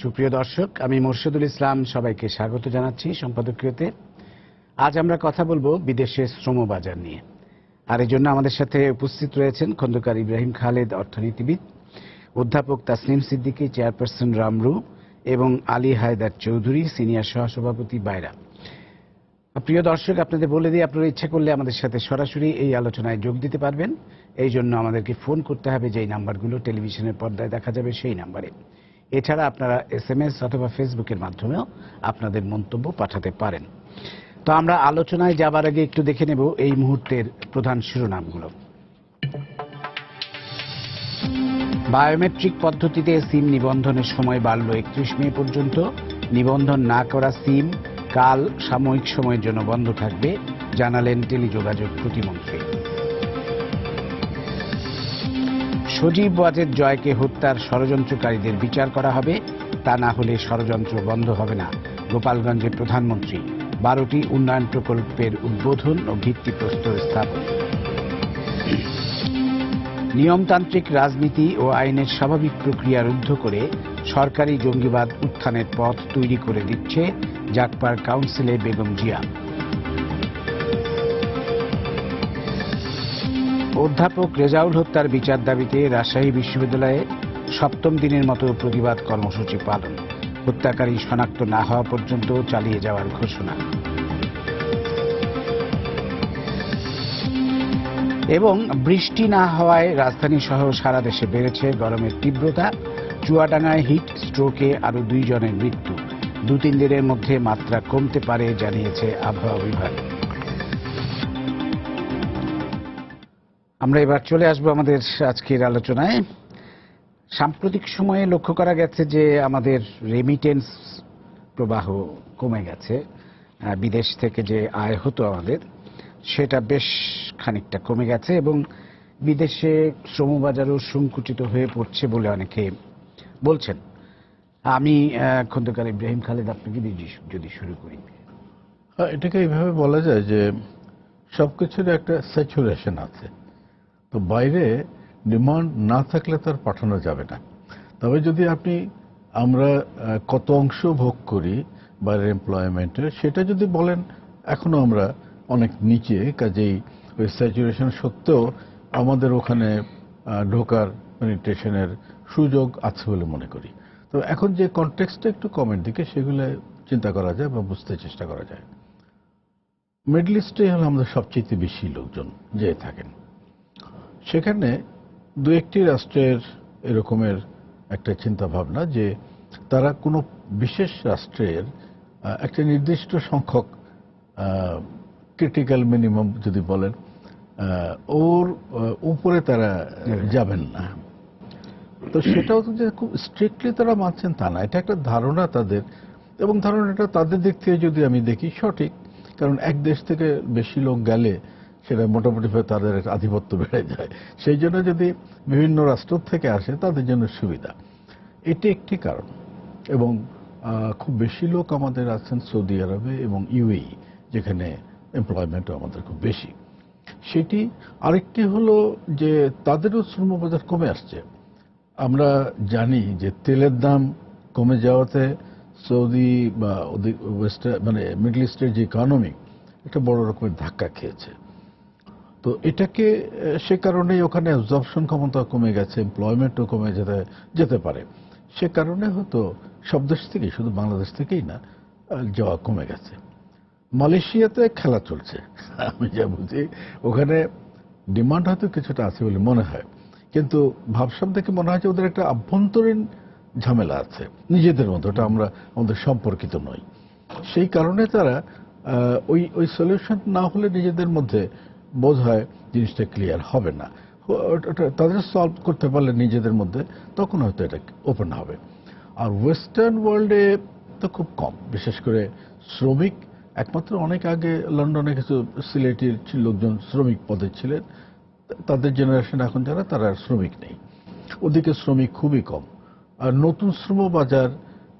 সুপ্রিয় দর্শক, আমি মোর্শেদুল ইসলাম সবাইকে স্বাগত জানাচ্ছি সম্পাদকীয়তে। আজ আমরা কথা বলবো বিদেশের শ্রম বাজার নিয়ে। আর এই জন্য আমাদের সাথে উপস্থিত রয়েছেন খন্দকার ইব্রাহিম খালেদ, অর্থনীতিবিদ, অধ্যাপক তাসনিম সিদ্দিকী, চেয়ারপারসন রামরু, এবং আলী হায়দার চৌধুরী, সিনিয়র সহসভাপতি বাইরা। প্রিয় দর্শক, আপনাদের বলে দিই, আপনারা ইচ্ছা করলে আমাদের সাথে সরাসরি এই আলোচনায় যোগ দিতে পারবেন। এই জন্য আমাদেরকে ফোন করতে হবে, যেই নাম্বারগুলো টেলিভিশনের পর্দায় দেখা যাবে সেই নাম্বারে। এছাড়া আপনারা SMS অথবা ফেসবুকের মাধ্যমেও আপনাদের মন্তব্য পাঠাতে পারেন। তো আমরা আলোচনায় যাবার আগে একটু দেখে নেব এই মুহূর্তের প্রধান শিরোনামগুলো। বায়োমেট্রিক পদ্ধতিতে সিম নিবন্ধনের সময় বাড়ল 31 মে পর্যন্ত। নিবন্ধন না করা সিম কাল সাময়িক সময়ের জন্য বন্ধ থাকবে, জানালেন টেলিযোগাযোগ প্রতিমন্ত্রী। সজীব ওয়াজেদ জয়কে হত্যার ষড়যন্ত্রকারীদের বিচার করা হবে, তা না হলে ষড়যন্ত্র বন্ধ হবে না। গোপালগঞ্জে প্রধানমন্ত্রী 12টি উন্নয়ন প্রকল্পের উদ্বোধন ও ভিত্তিপ্রস্তর স্থাপন। নিয়মতান্ত্রিক রাজনীতি ও আইনের স্বাভাবিক প্রক্রিয়া রুদ্ধ করে সরকারি জঙ্গিবাদ উত্থানের পথ তৈরি করে দিচ্ছে জাগপার কাউন্সিলে বেগম জিয়া। অধ্যাপক রেজাউল হত্যার বিচার দাবিতে রাজশাহী বিশ্ববিদ্যালয়ে 7ম দিনের মতো প্রতিবাদ কর্মসূচি পালন। হত্যাকারী শনাক্ত না হওয়া পর্যন্ত চালিয়ে যাওয়ার ঘোষণা। এবং বৃষ্টি না হওয়ায় রাজধানী সহ সারা দেশে বেড়েছে গরমের তীব্রতা। চুয়াডাঙ্গায় হিট স্ট্রোকে আরও 2 জনের মৃত্যু। 2-3 দিনের মধ্যে মাত্রা কমতে পারে, জানিয়েছে আবহাওয়া বিভাগ। আমরা এবার চলে আসবো আমাদের আজকের আলোচনায়। সাম্প্রতিক সময়ে লক্ষ্য করা গেছে যে আমাদের রেমিটেন্স প্রবাহ কমে গেছে। বিদেশ থেকে যে আয় হতো আমাদের, সেটা বেশ খানিকটা কমে গেছে এবং বিদেশে শ্রমবাজারও সংকুচিত হয়ে পড়ছে বলে অনেকে বলছেন। আমি খন্দকার ইব্রাহিম খালেদ, আপনাকে যদি শুরু করি। এটাকে এইভাবে বলা যায় যে সবকিছুর একটা স্যাচুরেশন আছে। তো বাইরে ডিমান্ড না থাকলে তার পাঠানো যাবে না। তবে যদি আমরা কত অংশ ভোগ করি বাইরের এমপ্লয়মেন্টের, সেটা যদি বলেন, এখনো আমরা অনেক নিচে। কাজেই ওই স্যাচুরেশন সত্ত্বেও আমাদের ওখানে ঢোকার পেনিট্রেশনের সুযোগ আছে বলে মনে করি। তো এখন যে কনটেক্সটটা একটু কমের দিকে, সেগুলো চিন্তা করা যায় বা বুঝতে চেষ্টা করা যায়। মিডল ইস্টে হলো আমাদের সবচেয়ে বেশি লোকজন যেয়ে থাকেন। সেখানে 2-1টি রাষ্ট্রের এরকমের একটা চিন্তা ভাবনা যে তারা কোনো বিশেষ রাষ্ট্রের একটা নির্দিষ্ট সংখ্যক ক্রিটিক্যাল মিনিমাম যদি বলেন, ওর উপরে তারা যাবেন না। তো সেটাও তো যে খুব স্ট্রিক্টলি তারা মানছেন তা না। এটা একটা ধারণা তাদের, এবং ধারণাটা তাদের দিক থেকে যদি আমি দেখি সঠিক। কারণ এক দেশ থেকে বেশি লোক গেলে সেটা মোটামুটি তাদের আধিপত্য বেড়ে যায়। সেই জন্য যদি বিভিন্ন রাষ্ট্র থেকে আসে, তাদের জন্য সুবিধা। এটি একটি কারণ। এবং খুব বেশি লোক আমাদের আছেন সৌদি আরবে এবং UAE, যেখানে এমপ্লয়মেন্টও আমাদের খুব বেশি। সেটি আরেকটি হলো যে তাদেরও শ্রমবাজার কমে আসছে। আমরা জানি যে তেলের দাম কমে যাওয়াতে সৌদি বা মিডল ইস্টের যে ইকোনমি, একটা বড় রকমের ধাক্কা খেয়েছে। তো এটাকে সে কারণেই ওখানে অ্যাবজর্পশন ক্ষমতা কমে গেছে, এমপ্লয়মেন্টও কমে যেতে পারে। সে কারণে হয়তো সব দেশ থেকেই, শুধু বাংলাদেশ থেকেই না, যাওয়া কমে গেছে। মালয়েশিয়াতে খেলা চলছে, আমি যা বুঝি। ওখানে ডিমান্ড হয়তো কিছুটা আছে বলে মনে হয়, কিন্তু ভাবসাব দেখে মনে হয় যে ওদের একটা আভ্যন্তরীণ ঝামেলা আছে নিজেদের মধ্যে। ওটা আমরা আমাদের সম্পর্কিত নই। সেই কারণে তারা ওই সলিউশন না হলে নিজেদের মধ্যে বোধ হয় জিনিসটা ক্লিয়ার হবে না। তাদের সলভ করতে পারলে নিজেদের মধ্যে, তখন হয়তো এটা ওপেন হবে। আর ওয়েস্টার্ন ওয়ার্ল্ডে তো খুব কম, বিশেষ করে শ্রমিক। একমাত্র অনেক আগে লন্ডনে কিছু সিলেটির লোকজন শ্রমিক পদে ছিলেন, তাদের জেনারেশন এখন যারা, তারা শ্রমিক নেই। ওদিকে শ্রমিক খুবই কম। আর নতুন শ্রম বাজার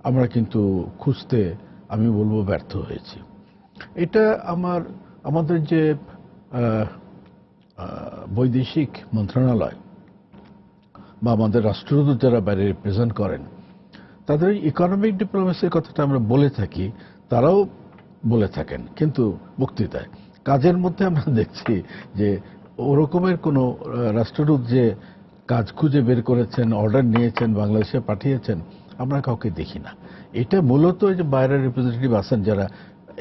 আমরা কিন্তু খুঁজতে, আমি বলবো, ব্যর্থ হয়েছি। এটা আমাদের যে বৈদেশিক মন্ত্রণালয় বা আমাদের রাষ্ট্রদূত যারা বাইরে রিপ্রেজেন্ট করেন, তাদের ইকোনমিক ডিপ্লোমেসির কথাটা আমরা বলে থাকি, তারাও বলে থাকেন, কিন্তু বক্তৃতায় কাজের মধ্যে আমরা দেখছি যে ওরকমের কোনো রাষ্ট্রদূত যে কাজ খুঁজে বের করেছেন, অর্ডার নিয়েছেন, বাংলাদেশে পাঠিয়েছেন, আমরা কাউকে দেখি না। এটা মূলত যে বাইরের রিপ্রেজেন্টেটিভ আছেন যারা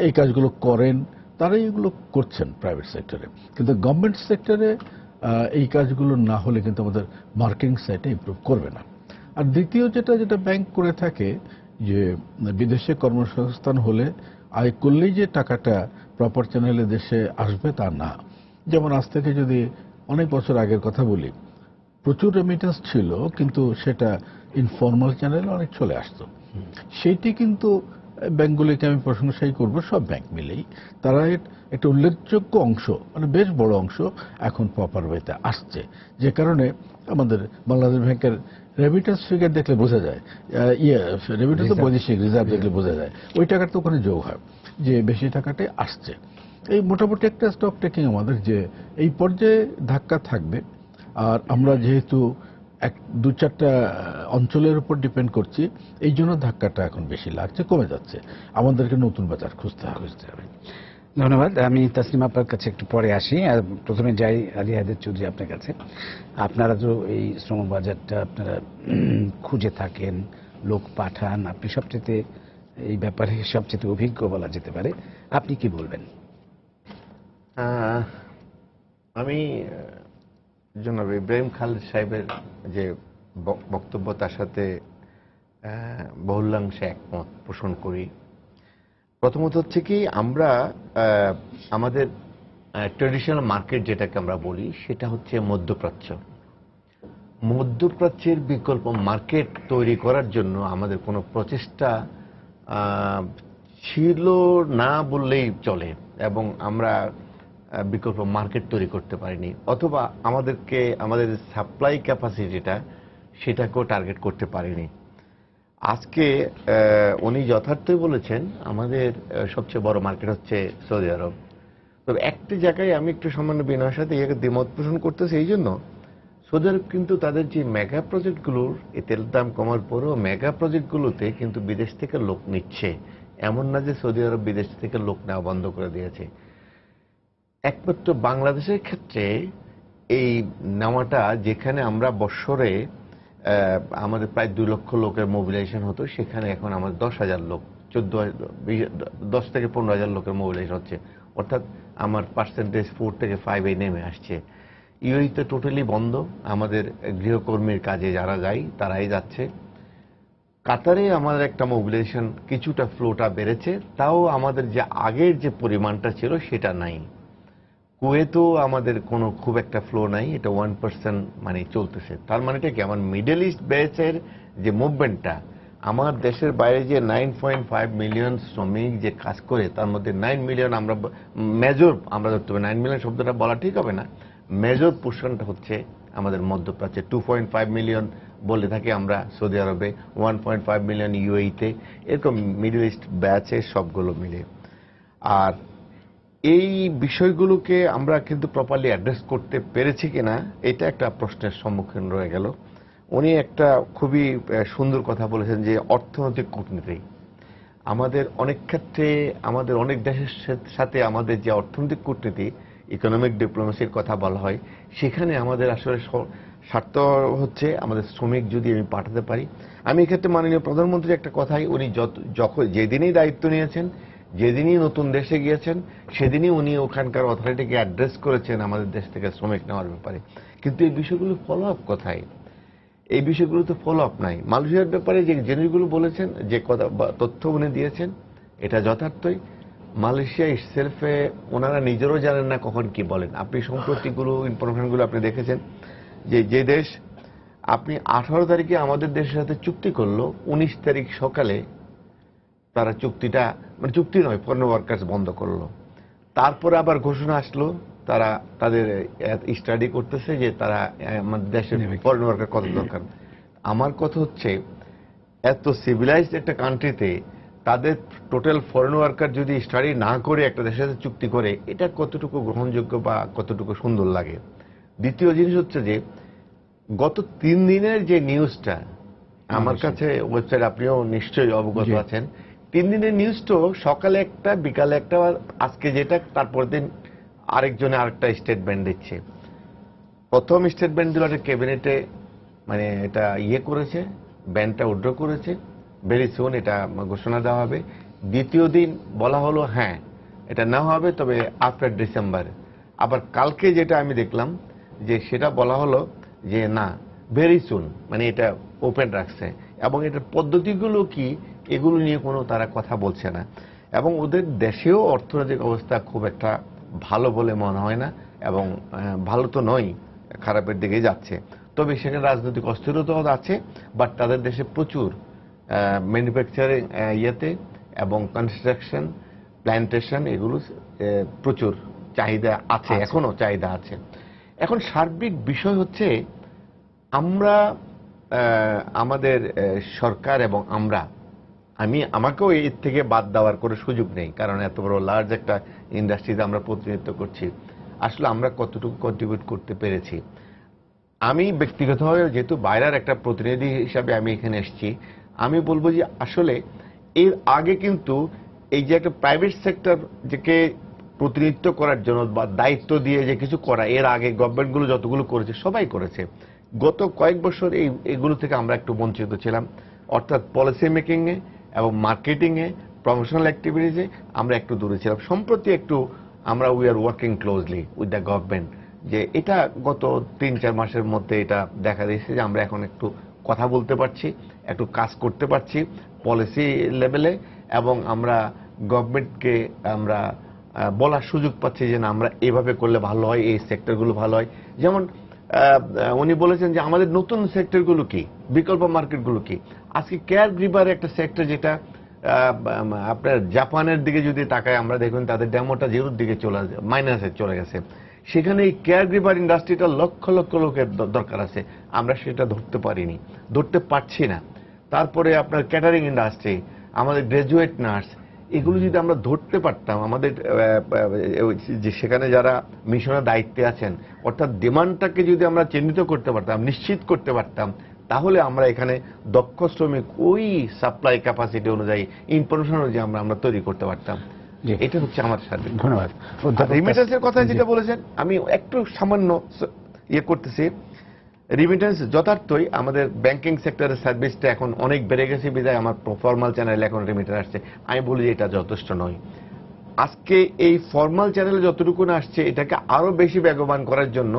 এই কাজগুলো করেন, তারাই এগুলো করছেন প্রাইভেট সেক্টরে, কিন্তু গভর্নমেন্ট সেক্টরে এই কাজগুলো না হলে কিন্তু আমাদের মার্কেটিং সাইটে ইমপ্রুভ করবে না। আর দ্বিতীয় যেটা ব্যাংক করে থাকে, যে বিদেশে কর্মসংস্থান হলে আয় করলেই যে টাকাটা প্রপার চ্যানেলে দেশে আসবে তা না। যেমন আজ থেকে যদি অনেক বছর আগের কথা বলি, প্রচুর রেমিটেন্স ছিল, কিন্তু সেটা ইনফর্মাল চ্যানেলে অনেক চলে আসতো। সেইটি কিন্তু ব্যাংকগুলিকে আমি প্রশংসাই করব, সব ব্যাংক মিলেই তারা একটা উল্লেখযোগ্য অংশ, মানে বেশ বড় অংশ এখন প্রপার ওয়েতে আসছে, যে কারণে আমাদের বাংলাদেশ ব্যাংকের রেমিটেন্স ফিগার দেখলে বোঝা যায়, রেমিটেন্স বৈদেশিক রিজার্ভ দেখলে বোঝা যায় ওই টাকাটা তো ওখানে যোগ হয়, যে বেশি টাকাটাই আসছে। এই মোটামুটি একটা স্টক টেকিং আমাদের যে এই পর্যায়ে ধাক্কা থাকবে। আর আমরা যেহেতু দু চারটা অঞ্চলের উপর ডিপেন্ড করছি, এই জন্য ধাক্কাটা এখন বেশি লাগছে, কমে যাচ্ছে। আমাদেরকে নতুন বাজার খুঁজতে হবে। ধন্যবাদ। আমি তাসলিম আপার কাছে একটু পরে আসি, আর প্রথমে যাই আলী হায়দার চৌধুরী আপনার কাছে। আপনারা তো এই শ্রম বাজারটা আপনারা খুঁজে থাকেন, লোক পাঠান, আপনি সবচেয়ে এই ব্যাপারে সবচেয়ে অভিজ্ঞ বলা যেতে পারে, আপনি কি বলবেন? আমি জনাব ইব্রাহিম খালেদ সাহেবের যে বক্তব্য, তার সাথে বহুলাংশে একমত পোষণ করি। প্রথমত হচ্ছে কি, আমরা আমাদের ট্রেডিশনাল মার্কেট যেটাকে আমরা বলি, সেটা হচ্ছে মধ্যপ্রাচ্য। মধ্যপ্রাচ্যের বিকল্প মার্কেট তৈরি করার জন্য আমাদের কোনো প্রচেষ্টা ছিল না বললেই চলে, এবং আমরা বিকল্প মার্কেট তৈরি করতে পারিনি, অথবা আমাদের সাপ্লাই ক্যাপাসিটিটা সেটাকেও টার্গেট করতে পারিনি। আজকে উনি যথার্থই বলেছেন, আমাদের সবচেয়ে বড় মার্কেট হচ্ছে সৌদি আরব। তবে একটি জায়গায় আমি একটু সামান্য বিনয়ের সাথে দ্বিমত পোষণ করতেছি। এই জন্য সৌদি আরব কিন্তু তাদের যে মেগা প্রজেক্টগুলোর, এই তেলের দাম কমার পরেও মেগা প্রজেক্টগুলোতে কিন্তু বিদেশ থেকে লোক নিচ্ছে। এমন না যে সৌদি আরব বিদেশ থেকে লোক নেওয়া বন্ধ করে দিয়েছে। একমাত্র বাংলাদেশের ক্ষেত্রে এই নেওয়াটা, যেখানে আমরা বৎসরে আমাদের প্রায় 2 লক্ষ লোকের মোবিলাইজেশন হতো, সেখানে এখন আমাদের 10,000 লোক, 10 থেকে 15,000 লোকের মোবিলাইজেশন হচ্ছে। অর্থাৎ আমার পার্সেন্টেজ 4 থেকে 5 নেমে আসছে। ইউএইতে টোটালি বন্ধ, আমাদের গৃহকর্মীর কাজে যারা যায় তারাই যাচ্ছে। কাতারে আমাদের একটা মোবিলাইজেশন, কিছুটা ফ্লোটা বেড়েছে, তাও আমাদের যে আগের যে পরিমাণটা ছিল সেটা নাই। কুয়েতেও আমাদের কোনো খুব একটা ফ্লো নাই, এটা 1% মানে চলতেছে। তার মানে এটা কি, আমার মিডল ইস্ট ব্যাচের যে মুভমেন্টটা, আমার দেশের বাইরে যে 9.5 মিলিয়ন শ্রমিক যে কাজ করে, তার মধ্যে 9 মিলিয়ন আমরা মেজর আমরা ধরতে হবে। 9 মিলিয়ন শব্দটা বলা ঠিক হবে না, মেজর পোর্শনটা হচ্ছে আমাদের মধ্যপ্রাচ্যে। 2.5 মিলিয়ন বলে থাকি আমরা সৌদি আরবে, 1.5 মিলিয়ন ইউএইতে, এরকম মিডল ইস্ট ব্যাচে সবগুলো মিলে। আর এই বিষয়গুলোকে আমরা কিন্তু প্রপারলি অ্যাড্রেস করতে পেরেছি কিনা, এটা একটা প্রশ্নের সম্মুখীন রয়ে গেল। উনি একটা খুবই সুন্দর কথা বলেছেন যে অর্থনৈতিক কূটনীতি। আমাদের অনেক ক্ষেত্রে, আমাদের অনেক দেশের সাথে আমাদের যে অর্থনৈতিক কূটনীতি, ইকোনমিক ডিপ্লোমেসির কথা বলা হয়, সেখানে আমাদের আসলে স্বার্থ হচ্ছে আমাদের শ্রমিক যদি আমি পাঠাতে পারি। আমি এক্ষেত্রে মাননীয় প্রধানমন্ত্রীর একটা কথাই, উনি যেদিনই দায়িত্ব নিয়েছেন, যেদিনই নতুন দেশে গিয়েছেন, সেদিনই উনি ওখানকার অথরিটিকে অ্যাড্রেস করেছেন আমাদের দেশ থেকে শ্রমিক নেওয়ার ব্যাপারে। কিন্তু এই বিষয়গুলো ফলো আপ কোথায়? এই বিষয়গুলো তো ফলো আপ নাই। মালয়েশিয়ার ব্যাপারে যে জিনিসগুলো বলেছেন, যে কথা তথ্য উনি দিয়েছেন, এটা যথার্থই। মালয়েশিয়া ইটসেলফে ওনারা নিজেরও জানেন না কখন কি বলেন। আপনি সম্প্রতিগুলো ইনফরমেশনগুলো আপনি দেখেছেন, যে দেশ আপনি 18 তারিখে আমাদের দেশের সাথে চুক্তি করলো, 19 তারিখ সকালে তারা চুক্তিটা, মানে চুক্তি নয়, ফরেন ওয়ার্কার্স বন্ধ করলো। তারপরে আবার ঘোষণা আসলো তারা তাদের স্টাডি করতেছে যে তারা আমাদের দেশের ফরেন ওয়ার্কার কত দরকার। আমার কথা হচ্ছে, এত সিভিলাইজড একটা কান্ট্রিতে তাদের টোটাল ফরেন ওয়ার্কার যদি স্টাডি না করে একটা দেশের সাথে চুক্তি করে, এটা কতটুকু গ্রহণযোগ্য বা কতটুকু সুন্দর লাগে। দ্বিতীয় জিনিস হচ্ছে যে গত 3 দিনের যে নিউজটা, আমার কাছে ওয়েবসাইট, আপনিও নিশ্চয়ই অবগত আছেন, 3 দিনের নিউজ তো সকালে একটা, বিকালে একটা, আজকে যেটা, তারপর দিন আরেকজনে আরেকটা স্টেটমেন্ট দিচ্ছে। প্রথম স্টেটমেন্ট দিল একটা ক্যাবিনেটে, মানে এটা করেছে, ব্যানটা উইথড্র করেছে, ভেরি সুন এটা ঘোষণা দেওয়া হবে। দ্বিতীয় দিন বলা হলো হ্যাঁ এটা নেওয়া হবে, তবে আফটার ডিসেম্বর। আবার কালকে যেটা আমি দেখলাম যে সেটা বলা হলো যে না, ভেরি সুন, মানে এটা ওপেন রাখছে, এবং এটার পদ্ধতিগুলো কি এগুলো নিয়ে কোনো তারা কথা বলছে না। এবং ওদের দেশেও অর্থনৈতিক অবস্থা খুব একটা ভালো বলে মনে হয় না, এবং ভালো তো নয়, খারাপের দিকে যাচ্ছে। তবে সেখানে রাজনৈতিক অস্থিরতাও আছে, বাট তাদের দেশে প্রচুর ম্যানুফ্যাকচারিং এবং কনস্ট্রাকশন, প্ল্যান্টেশন, এগুলো প্রচুর চাহিদা আছে, এখনো চাহিদা আছে। এখন সার্বিক বিষয় হচ্ছে আমরা আমাদের সরকার এবং আমাকেও এর থেকে বাদ দেওয়ার কোনো সুযোগ নেই, কারণ এত বড় লার্জ একটা ইন্ডাস্ট্রিতে আমরা প্রতিনিধিত্ব করছি। আসলে আমরা কতটুকু কন্ট্রিবিউট করতে পেরেছি। আমি ব্যক্তিগতভাবে যেহেতু বাইরের একটা প্রতিনিধি হিসাবে আমি এখানে এসেছি, আমি বলবো যে আসলে এর আগে কিন্তু এই যে একটা প্রাইভেট সেক্টর যেকে প্রতিনিধিত্ব করার জন্য বা দায়িত্ব দিয়ে যে কিছু করা, এর আগে গভর্নমেন্টগুলো যতগুলো করেছে সবাই করেছে। গত কয়েক বছর এইগুলো থেকে আমরা একটু বঞ্চিত ছিলাম, অর্থাৎ পলিসি মেকিংয়ে এবং মার্কেটিংয়ে, প্রমোশনাল অ্যাক্টিভিটিসে আমরা একটু দূরে ছিলাম। সম্প্রতি একটু আমরা we are working closely with the government, যে এটা গত 3-4 মাসের মধ্যে এটা দেখা দিয়েছে যে আমরা এখন একটু কথা বলতে পারছি, একটু কাজ করতে পারছি পলিসি লেভেলে, এবং আমরা গভর্নমেন্টকে আমরা বলার সুযোগ পাচ্ছি যে না, আমরা এভাবে করলে ভালো হয়, এই সেক্টরগুলো ভালো হয়। যেমন উনি বলেছেন যে আমাদের নতুন সেক্টরগুলো কি, বিকল্প মার্কেটগুলো কি। আজকে কেয়ার গিভার একটা সেক্টর, যেটা আপনার জাপানের দিকে যদি তাকায় আমরা দেখুন তাদের ডেমোটা জিরোর দিকে মাইনাসে চলে গেছে। সেখানে এই কেয়ার গিভার ইন্ডাস্ট্রিটা লক্ষ লক্ষ লোকের দরকার আছে, আমরা সেটা ধরতে পারছি না। তারপরে আপনার ক্যাটারিং ইন্ডাস্ট্রি, আমাদের গ্রাজুয়েট নার্স, এগুলো যদি আমরা ধরতে পারতাম, আমাদের যে সেখানে যারা মিশনের দায়িত্বে আছেন, অর্থাৎ ডিমান্ডটাকে যদি আমরা চিহ্নিত করতে পারতাম, নিশ্চিত করতে পারতাম, তাহলে আমরা এখানে দক্ষ শ্রমিক ওই সাপ্লাই ক্যাপাসিটি অনুযায়ী, ইনফরমেশন অনুযায়ী আমরা তৈরি করতে পারতাম। এটা হচ্ছে আমার সার্বিক। ধন্যবাদ। রিমিটেন্সের কথা যেটা বলেছেন, আমি একটু সামান্য করতেছি। রিমিটেন্স যথার্থই আমাদের ব্যাংকিং সেক্টরের সার্ভিসটা এখন অনেক বেড়ে গেছে, বিধায় আমার ফর্মাল চ্যানেলে এখন রিমিটেন্স আসছে। আমি বলি যে এটা যথেষ্ট নয়। আজকে এই ফর্মাল চ্যানেলে যতটুকু আসছে, এটাকে আরো বেশি বেগবান করার জন্য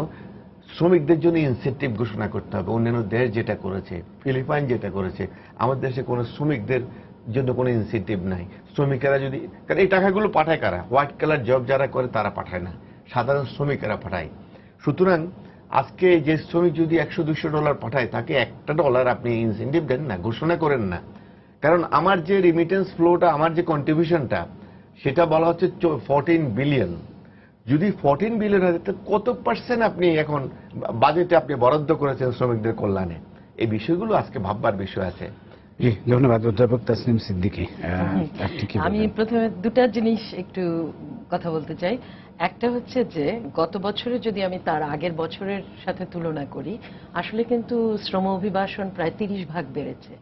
শ্রমিকদের জন্য ইনসেন্টিভ ঘোষণা করতে হবে। অন্যান্য দেশ যেটা করেছে, ফিলিপাইন যেটা করেছে, আমাদের দেশে কোনো শ্রমিকদের জন্য কোনো ইনসেন্টিভ নাই। শ্রমিকেরা যদি, কারণ এই টাকাগুলো পাঠায় কারা? হোয়াইট কালার জব যারা করে তারা পাঠায় না, সাধারণ শ্রমিকেরা পাঠায়। সুতরাং আজকে যে শ্রমিক যদি $100-200 পাঠায়, তাকে $1 আপনি ইনসেন্টিভ দেন না, ঘোষণা করেন না। কারণ আমার যে রিমিটেন্স ফ্লোটা, আমার যে কন্ট্রিবিউশনটা, সেটা বলা হচ্ছে 14 বিলিয়ন। যদি 14 বিলিয়ন হয়, কত পার্সেন্ট আপনি এখন বাজেটে আপনি বরাদ্দ করেছেন শ্রমিকদের কল্যাণে? এই বিষয়গুলো আজকে ভাববার বিষয় আছে। জি, ধন্যবাদ। অধ্যাপক তাসনিম সিদ্দিকী, আমি প্রথমে দুটা জিনিস একটু কথা বলতে চাই। একটা হচ্ছে যে গত বছরে যদি আমি তার আগের বছরের সাথে তুলনা করি, আসলে কিন্তু শ্রম অভিবাসন প্রায় 30 ভাগ বেড়েছে।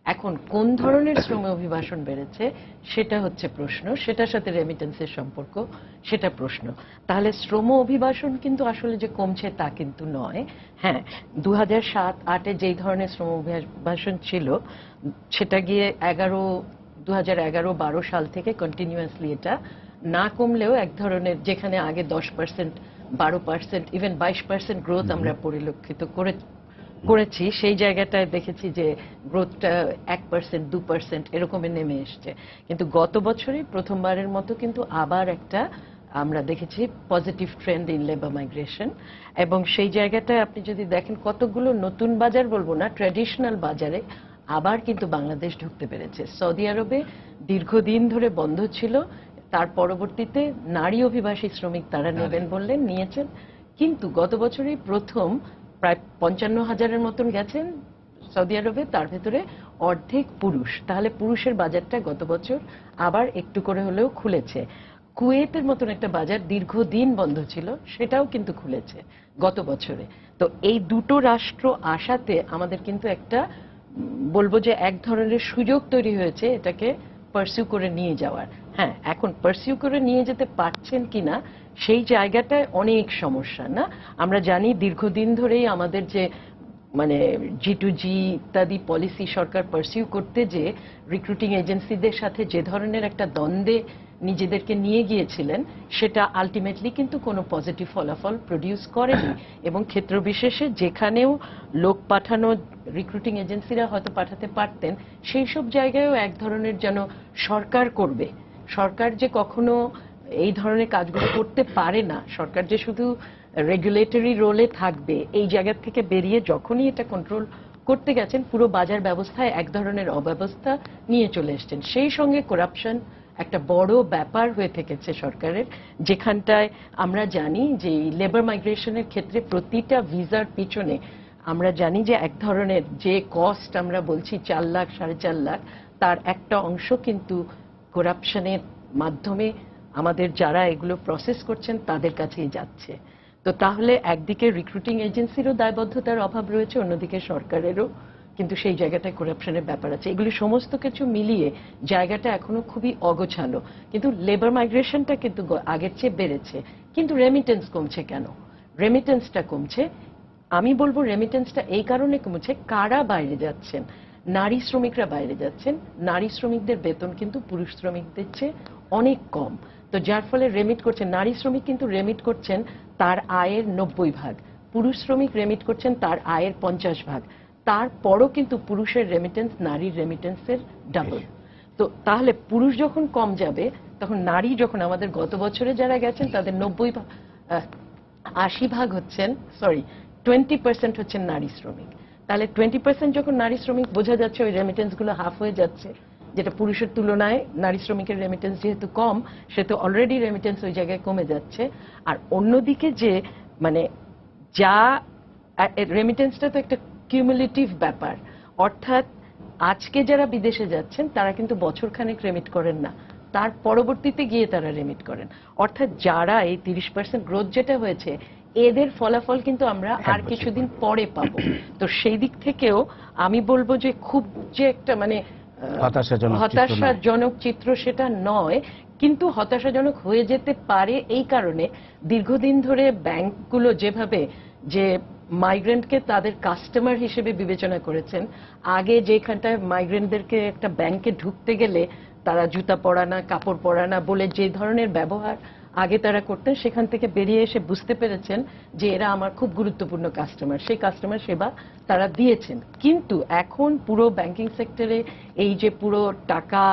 এখন কোন ধরনের শ্রম অভিবাসন বেড়েছে সেটা হচ্ছে প্রশ্ন, সেটার সাথে রেমিটেন্সের সম্পর্ক সেটা প্রশ্ন। তাহলে শ্রম অভিবাসন কিন্তু আসলে যে কমছে তা কিন্তু নয়। হ্যাঁ, 2007-08-এ যেই ধরনের শ্রম অভিবাসন ছিল, সেটা গিয়ে 2011-12 সাল থেকে কন্টিনিউয়াসলি এটা না কমলেও এক ধরনের, যেখানে আগে 10%, 12%, ইভেন 22% গ্রোথ আমরা পরিলক্ষিত করেছি, সেই জায়গাটায় দেখেছি যে গ্রোথটা 1%, 2% এরকমে নেমে এসছে। কিন্তু গত বছরই প্রথমবারের মতো কিন্তু আবার একটা আমরা দেখেছি positive trend in labour migration. এবং সেই জায়গাটায় আপনি যদি দেখেন, কতগুলো নতুন বাজার বলবো না, ট্র্যাডিশনাল বাজারে আবার কিন্তু বাংলাদেশ ঢুকতে পেরেছে। সৌদি আরবে দীর্ঘদিন ধরে বন্ধ ছিল, তার পরবর্তীতে নারী অভিবাসী শ্রমিক তারা নেবেন বললেন, নিয়েছেন। কিন্তু গত বছরই প্রথম প্রায় 55,000-এর মতন গেছেন সৌদি আরবে, তার ভেতরে অর্ধেক পুরুষ। তাহলে পুরুষের বাজারটা গত বছর আবার একটু করে হলেও খুলেছে। কুয়েতের মতন একটা বাজার দীর্ঘদিন বন্ধ ছিল, সেটাও কিন্তু খুলেছে গত বছরে। তো এই দুটো রাষ্ট্র আসাতে আমাদের কিন্তু একটা বলবো যে এক ধরনের সুযোগ তৈরি হয়েছে এটাকে পারসিউ করে নিয়ে যাওয়ার। হ্যাঁ, এখন পারসিউ করে নিয়ে যেতে পারছেন কিনা সেই জায়গাটায় অনেক সমস্যা না। আমরা জানি দীর্ঘদিন ধরেই আমাদের যে মানে G2G ইত্যাদি পলিসি সরকার পারসিউ করতে যে রিক্রুটিং এজেন্সিদের সাথে যে ধরনের একটা দ্বন্দ্বে নিজেদেরকে নিয়ে গিয়েছিলেন, সেটা আলটিমেটলি কিন্তু কোনো পজিটিভ ফলাফল প্রডিউস করেনি। এবং ক্ষেত্র বিশেষে যেখানেও লোক পাঠানো রিক্রুটিং এজেন্সিরা হয়তো পাঠাতে পারতেন, সেই সব জায়গায়ও এক ধরনের যেন সরকার করবে, সরকার যে কখনো এই ধরনের কাজগুলো করতে পারে না, সরকার যে শুধু রেগুলেটরি রোলে থাকবে, এই জায়গা থেকে বেরিয়ে যখনই এটা কন্ট্রোল করতে গেছেন পুরো বাজার ব্যবস্থায় এক ধরনের অব্যবস্থা নিয়ে চলে এসছেন। সেই সঙ্গে করাপশন একটা বড় ব্যাপার হয়ে থেকেছে সরকারের, যেখানটায় আমরা জানি যে লেবার মাইগ্রেশনের ক্ষেত্রে প্রতিটা ভিসার পিছনে আমরা জানি যে এক ধরনের যে কস্ট আমরা বলছি 4 লাখ 4.5 লাখ, তার একটা অংশ কিন্তু করাপশনের মাধ্যমে আমাদের যারা এগুলো প্রসেস করছেন তাদের কাছেই যাচ্ছে। তো তাহলে একদিকে রিক্রুটিং এজেন্সিরও দায়বদ্ধতার অভাব রয়েছে, অন্যদিকে সরকারেরও কিন্তু সেই জায়গাটায় করাপশনের ব্যাপার আছে। এগুলি সমস্ত কিছু মিলিয়ে জায়গাটা এখনো খুবই অগোছালো। কিন্তু লেবার মাইগ্রেশনটা কিন্তু আগের চেয়ে বেড়েছে, কিন্তু রেমিটেন্স কমছে কেন? রেমিটেন্সটা কমছে, আমি বলবো রেমিটেন্সটা এই কারণে কমছে, কারা বাইরে যাচ্ছেন? নারী শ্রমিকরা বাইরে যাচ্ছেন। নারী শ্রমিকদের বেতন কিন্তু পুরুষ শ্রমিকদের চেয়ে অনেক কম। তো যার ফলে রেমিট করছেন, নারী শ্রমিক কিন্তু রেমিট করছেন তার আয়ের 90 ভাগ, পুরুষ শ্রমিক রেমিট করছেন তার আয়ের 50 ভাগ। তারপরও কিন্তু পুরুষের রেমিটেন্স নারীর রেমিটেন্সের ডাবল। তো তাহলে পুরুষ যখন কম যাবে, তখন নারী যখন, আমাদের গত বছরে যারা গেছেন তাদের 80 ভাগ হচ্ছেন, 20% হচ্ছেন নারী শ্রমিক। তাহলে 20% যখন নারী শ্রমিক, বোঝা যাচ্ছে ওই রেমিটেন্স গুলো হাফ হয়ে যাচ্ছে, যেটা পুরুষের তুলনায় নারী শ্রমিকের রেমিটেন্স যেহেতু কম, সেহেতু অলরেডি রেমিটেন্স ওই জায়গায় কমে যাচ্ছে। আর অন্যদিকে যে মানে যা রেমিটেন্সটা তো একটা কিউমুলেটিভ ব্যাপার, অর্থাৎ আজকে যারা বিদেশে যাচ্ছেন তারা কিন্তু বছরখানেক রেমিট করেন না, তার পরবর্তীতে গিয়ে তারা রেমিট করেন। অর্থাৎ যারা এই 30% গ্রোথ যেটা হয়েছে, এদের ফলাফল কিন্তু আমরা আর কিছুদিন পরে পাবো। তো সেই দিক থেকেও আমি বলবো যে খুব যে একটা মানে হতাশাজনক চিত্র সেটা নয়, কিন্তু হতাশাজনক হয়ে যেতে পারে এই কারণে দীর্ঘদিন ধরে ব্যাংকগুলো যেভাবে যে মাইগ্রেন্টকে তাদের কাস্টমার হিসেবে বিবেচনা করেছেন, আগে যেখানটায় মাইগ্রেন্টদেরকে একটা ব্যাংকে ঢুকতে গেলে তারা জুতা পরানা কাপড় পরানা বলে যে ধরনের ব্যবহার আগে তারা করতেন, সেখান থেকে বেরিয়ে এসে বুঝতে পেরেছেন যে এরা আমার খুব গুরুত্বপূর্ণ কাস্টমার, সেই কাস্টমার সেবা তারা দিয়েছেন। কিন্তু এখন পুরো ব্যাংকিং সেক্টরে এই যে পুরো টাকা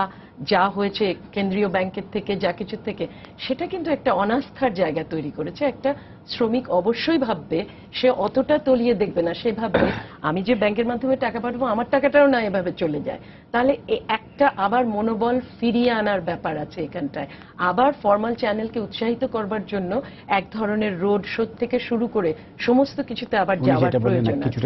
যা হয়েছে কেন্দ্রীয় ব্যাংকের থেকে যা কিছু থেকে, সেটা কিন্তু একটা অনাস্থার জায়গা তৈরি করেছে। একটা শ্রমিক অবশ্যই ভাববে, সে অতটা তলিয়ে দেখবে না, সে ভাববে আমি যে ব্যাংকের মাধ্যমে টাকা পাঠাবো আমার টাকাটাও না এভাবে চলে যায়। তাহলে একটা আবার মনোবল ফিরিয়ে আনার ব্যাপার আছে এখানটায়। আবার ফর্মাল চ্যানেলকে উৎসাহিত করবার জন্য এক ধরনের রোড শো থেকে শুরু করে সমস্ত কিছুতে আবার যাওয়ার প্রয়োজন আছে।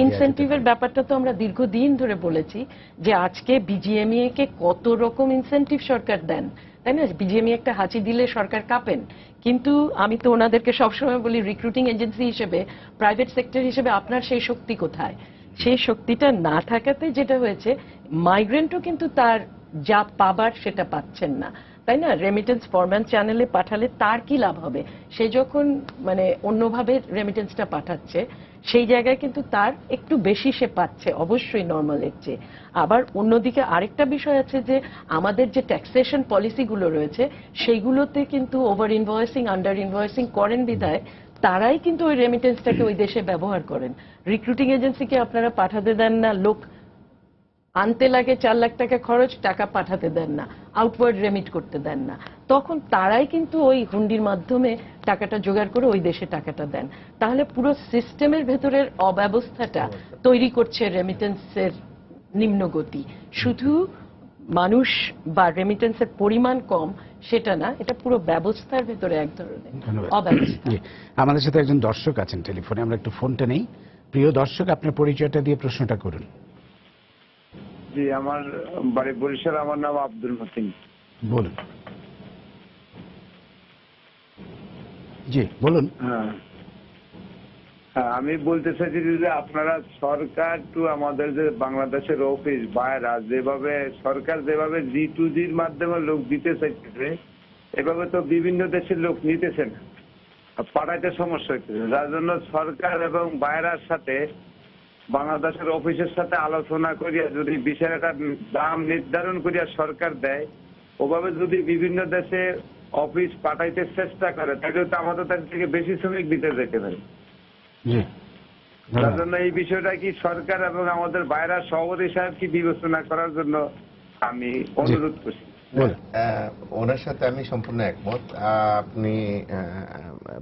ইনসেন্টিভের ব্যাপারটা তো আমরা দীর্ঘদিন ধরে বলেছি যে আজকে বিজিএমইএ কে কত রকম ইনসেন্টিভ সরকার দেন, তাই না? বিজিএমইএ একটা হাঁচি দিলে সরকার কাঁপেন, কিন্তু আমি তো ওনাদেরকে সবসময় বলি রিক্রুটিং এজেন্সি হিসেবে, প্রাইভেট সেক্টর হিসেবে আপনার সেই শক্তি কোথায়? সেই শক্তিটা না থাকাতে যেটা হয়েছে, মাইগ্রেন্টও কিন্তু তার যা পাবার সেটা পাচ্ছেন না, তাই না? রেমিটেন্স ফরম্যাল চ্যানেলে পাঠালে তার কি লাভ হবে? সে যখন মানে অন্যভাবে রেমিটেন্সটা পাঠাচ্ছে, সেই জায়গায় কিন্তু তার একটু বেশি সে পাচ্ছে অবশ্যই নর্মালের চেয়ে। আবার অন্যদিকে আরেকটা বিষয় আছে যে আমাদের যে ট্যাক্সেশন পলিসিগুলো রয়েছে, সেইগুলোতে কিন্তু ওভার ইনভয়েসিং আন্ডার ইনভয়েসিং করেন বিধায় তারাই কিন্তু ওই রেমিটেন্সটাকে ওই দেশে ব্যবহার করেন। রিক্রুটিং এজেন্সিকে আপনারা পাঠাতে দেন না, লোক আনতে লাগে 4 লাখ টাকা খরচ, টাকা পাঠাতে দেন না, আউটওয়ার্ড রেমিট করতে দেন না, তখন তারাই কিন্তু ওই হুন্ডির মাধ্যমে টাকাটা জোগাড় করে ওই দেশে টাকাটা দেন। তাহলে পুরো সিস্টেমের ভেতরের অব্যবস্থাটা তৈরি করছে রেমিটেন্সের নিম্নগতি। শুধু মানুষ বা রেমিটেন্সের পরিমাণ কম সেটা না, এটা পুরো ব্যবস্থার ভেতরে এক ধরনের অব্যবস্থা। আমাদের সাথে একজন দর্শক আছেন টেলিফোনে, আমরা একটু ফোনটা নেই। প্রিয় দর্শক, আপনার পরিচয়টা দিয়ে প্রশ্নটা করুন। জি, আমার বাড়ি বরিশাল, আমার নাম আব্দুল মতিন। বলুন। জি বলুন। হ্যাঁ, হ্যাঁ, আমি বলতে চাইছি যে আপনারা সরকার টু আমাদের যে বাংলাদেশের অফিস বাইরা যেভাবে সরকার যেভাবে G2Gর মাধ্যমে লোক দিতে চাইতেছে, এভাবে তো বিভিন্ন দেশের লোক নিতেছে না, পাঠাইতে সমস্যা হইতেছে। যার জন্য সরকার এবং বাইরার সাথে বাংলাদেশের অফিসের সাথে আলোচনা করিয়া যদি বিষয়ের একটা দাম নির্ধারণ করিয়া সরকার দেয়, ওভাবে যদি বিভিন্ন দেশে অফিস পাঠাইতে চেষ্টা করে, তাহলে তো আমাদের দেশ থেকে বেশি শ্রমিক দিতে যেতে পারে। জি তার জন্য এই বিষয়টা কি সরকার এবং আমাদের বাইরা সভাপতি সাহেব কি বিবেচনা করার জন্য আমি অনুরোধ করছি। ওনার সাথে আমি সম্পূর্ণ একমত। আপনি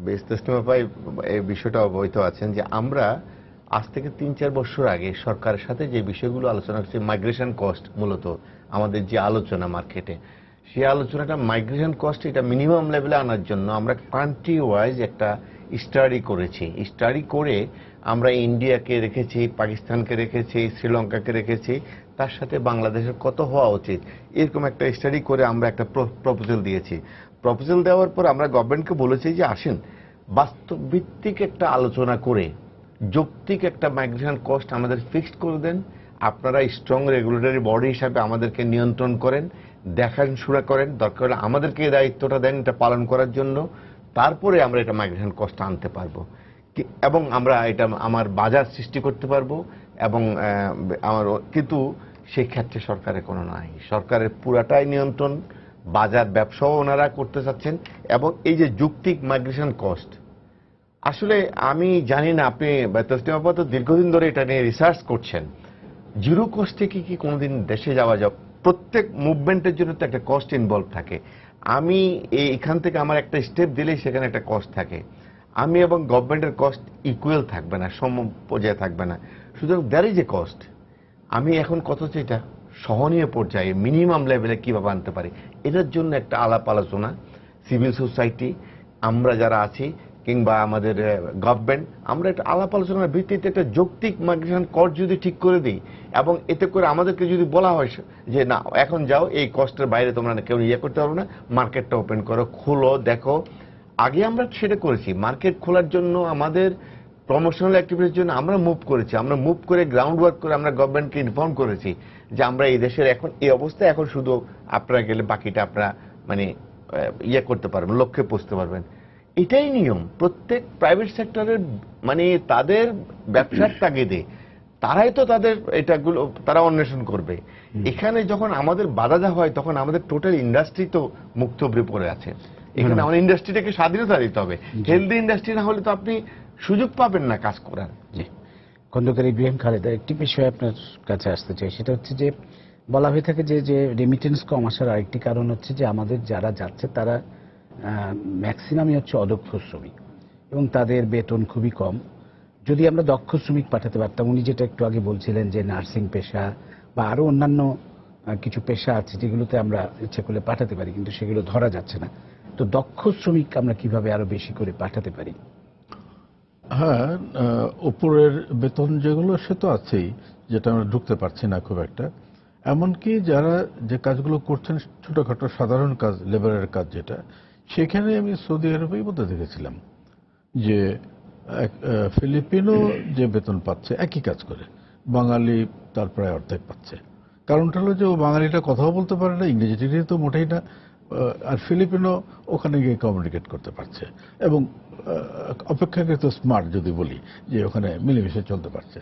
বেশ তেজলিমা ভাই এই বিষয়টা অবহিত আছেন যে আমরা আজ থেকে 3-4 বছর আগে সরকারের সাথে যে বিষয়গুলো আলোচনা করছি, মাইগ্রেশন কস্ট, মূলত আমাদের যে আলোচনা মার্কেটে, সেই আলোচনাটা মাইগ্রেশন কস্ট এটা মিনিমাম লেভেলে আনার জন্য আমরা কান্ট্রি ওয়াইজ একটা স্টাডি করেছি। স্টাডি করে আমরা ইন্ডিয়াকে রেখেছি, পাকিস্তানকে রেখেছি, শ্রীলঙ্কাকে রেখেছি, তার সাথে বাংলাদেশের কত হওয়া উচিত, এরকম একটা স্টাডি করে আমরা একটা প্রপোজাল দিয়েছি। প্রপোজাল দেওয়ার পর আমরা গভর্নমেন্টকে বলেছি যে আসেন বাস্তব ভিত্তিক একটা আলোচনা করে যৌক্তিক একটা মাইগ্রেশন কস্ট আমাদের ফিক্সড করে দেন। আপনারা স্ট্রং রেগুলেটরি বডি হিসাবে আমাদেরকে নিয়ন্ত্রণ করেন, দেখাশোনা করেন, দরকার হলে আমাদেরকে এই দায়িত্বটা দেন এটা পালন করার জন্য। তারপরে আমরা এটা মাইগ্রেশন কস্ট আনতে পারবো এবং আমরা এটা আমার বাজার সৃষ্টি করতে পারবো। এবং আমার কিন্তু সেই ক্ষেত্রে সরকারের কোনো নাই, সরকারের পুরাটাই নিয়ন্ত্রণ, বাজার ব্যবসাও ওনারা করতে চাচ্ছেন। এবং এই যে যৌক্তিক মাইগ্রেশন কস্ট, আসলে আমি জানি না, আপনি তসলিমা আপা তো দীর্ঘদিন ধরে এটা নিয়ে রিসার্চ করছেন, জিরো কস্টে কি কোনোদিন দেশে যাওয়া যাবে? প্রত্যেক মুভমেন্টের জন্য তো একটা কস্ট ইনভলভ থাকে। আমি এখান থেকে আমার একটা স্টেপ দিলেই সেখানে একটা কস্ট থাকে। আমি এবং গভর্নমেন্টের কস্ট ইকুয়াল থাকবে না, সম পর্যায়ে থাকবে না। সুতরাং দ্যার ইজ এ কস্ট। আমি এখন কত এটা সহনীয় পর্যায়ে মিনিমাম লেভেলে কিভাবে আনতে পারি, এটার জন্য একটা আলাপ আলোচনা সিভিল সোসাইটি, আমরা যারা আছি, কিংবা আমাদের গভর্নমেন্ট, আমরা একটা আলাপ আলোচনার ভিত্তিতে একটা যৌক্তিক মাইগ্রেশন কস্ট যদি ঠিক করে দিই, এবং এতে করে আমাদেরকে যদি বলা হয় যে না এখন যাও, এই কস্টের বাইরে তোমরা কেউ ইয়ে করতে পারবে না, মার্কেটটা ওপেন করো, খুলো, দেখো। আগে আমরা সেটা করেছি, মার্কেট খোলার জন্য আমাদের প্রমোশনাল অ্যাক্টিভিটির জন্য আমরা মুভ করেছি, আমরা মুভ করে গ্রাউন্ড ওয়ার্ক করে আমরা গভর্নমেন্টকে ইনফর্ম করেছি যে আমরা এই দেশের এখন এই অবস্থা, এখন শুধু আপনারা গেলে বাকিটা আপনারা মানে ইয়ে করতে পারবেন, লক্ষ্যে পৌঁছতে পারবেন। এটাই নিয়ম প্রত্যেক প্রাইভেট সেক্টরের, মানে তাদের ব্যবসার তাগিদে তারাই তো তাদের এটাগুলো তারা অন্বেষণ করবে। এখানে যখন আমাদের বাধা দেওয়া হয় তখন আমাদের টোটাল ইন্ডাস্ট্রি তো মুক্ত পড়ে আছে। এখানে আমাদের ইন্ডাস্ট্রিটাকে স্বাধীনতা দিতে হবে। হেলদি ইন্ডাস্ট্রি না হলে তো আপনি সুযোগ পাবেন না কাজ করার। জি, খন্দকার ইব্রাহিম খালেদ, একটি বিষয় আপনার কাছে আসতে চাই, সেটা হচ্ছে যে বলা হয়ে থাকে যে রেমিটেন্স কম আসার আরেকটি কারণ হচ্ছে যে আমাদের যারা যাচ্ছে তারা ম্যাক্সিমামই হচ্ছে অদক্ষ শ্রমিক এবং তাদের বেতন খুবই কম। যদি আমরা দক্ষ শ্রমিক পাঠাতে পারতাম, উনি যেটা একটু আগে বলছিলেন যে নার্সিং পেশা বা আরো অন্যান্য কিছু পেশা আছে যেগুলোতে আমরা ইচ্ছে করলে পাঠাতে পারি, কিন্তু সেগুলো ধরা যাচ্ছে না। তো দক্ষ শ্রমিক আমরা কিভাবে আরো বেশি করে পাঠাতে পারি? হ্যাঁ, উপরের বেতন যেগুলো সে তো আছেই, যেটা আমরা ঢুকতে পারছি না খুব একটা। এমনকি যারা যে কাজগুলো করছেন ছোটখাটো সাধারণ কাজ, লেবারের কাজ যেটা, সেখানে আমি সৌদি আরবেই মধ্যে দেখেছিলাম যে ফিলিপিনো যে বেতন পাচ্ছে একই কাজ করে, বাঙালি তার প্রায় অর্ধেক পাচ্ছে। কারণটা হলো যে ও বাঙালিটা কথাও বলতে পারে না, ইংরেজিটি তো মোটেই না, আর ফিলিপিনো ওখানে গিয়ে কমিউনিকেট করতে পারছে এবং অপেক্ষাকৃত স্মার্ট যদি বলি, যে ওখানে মিলেমিশে চলতে পারছে।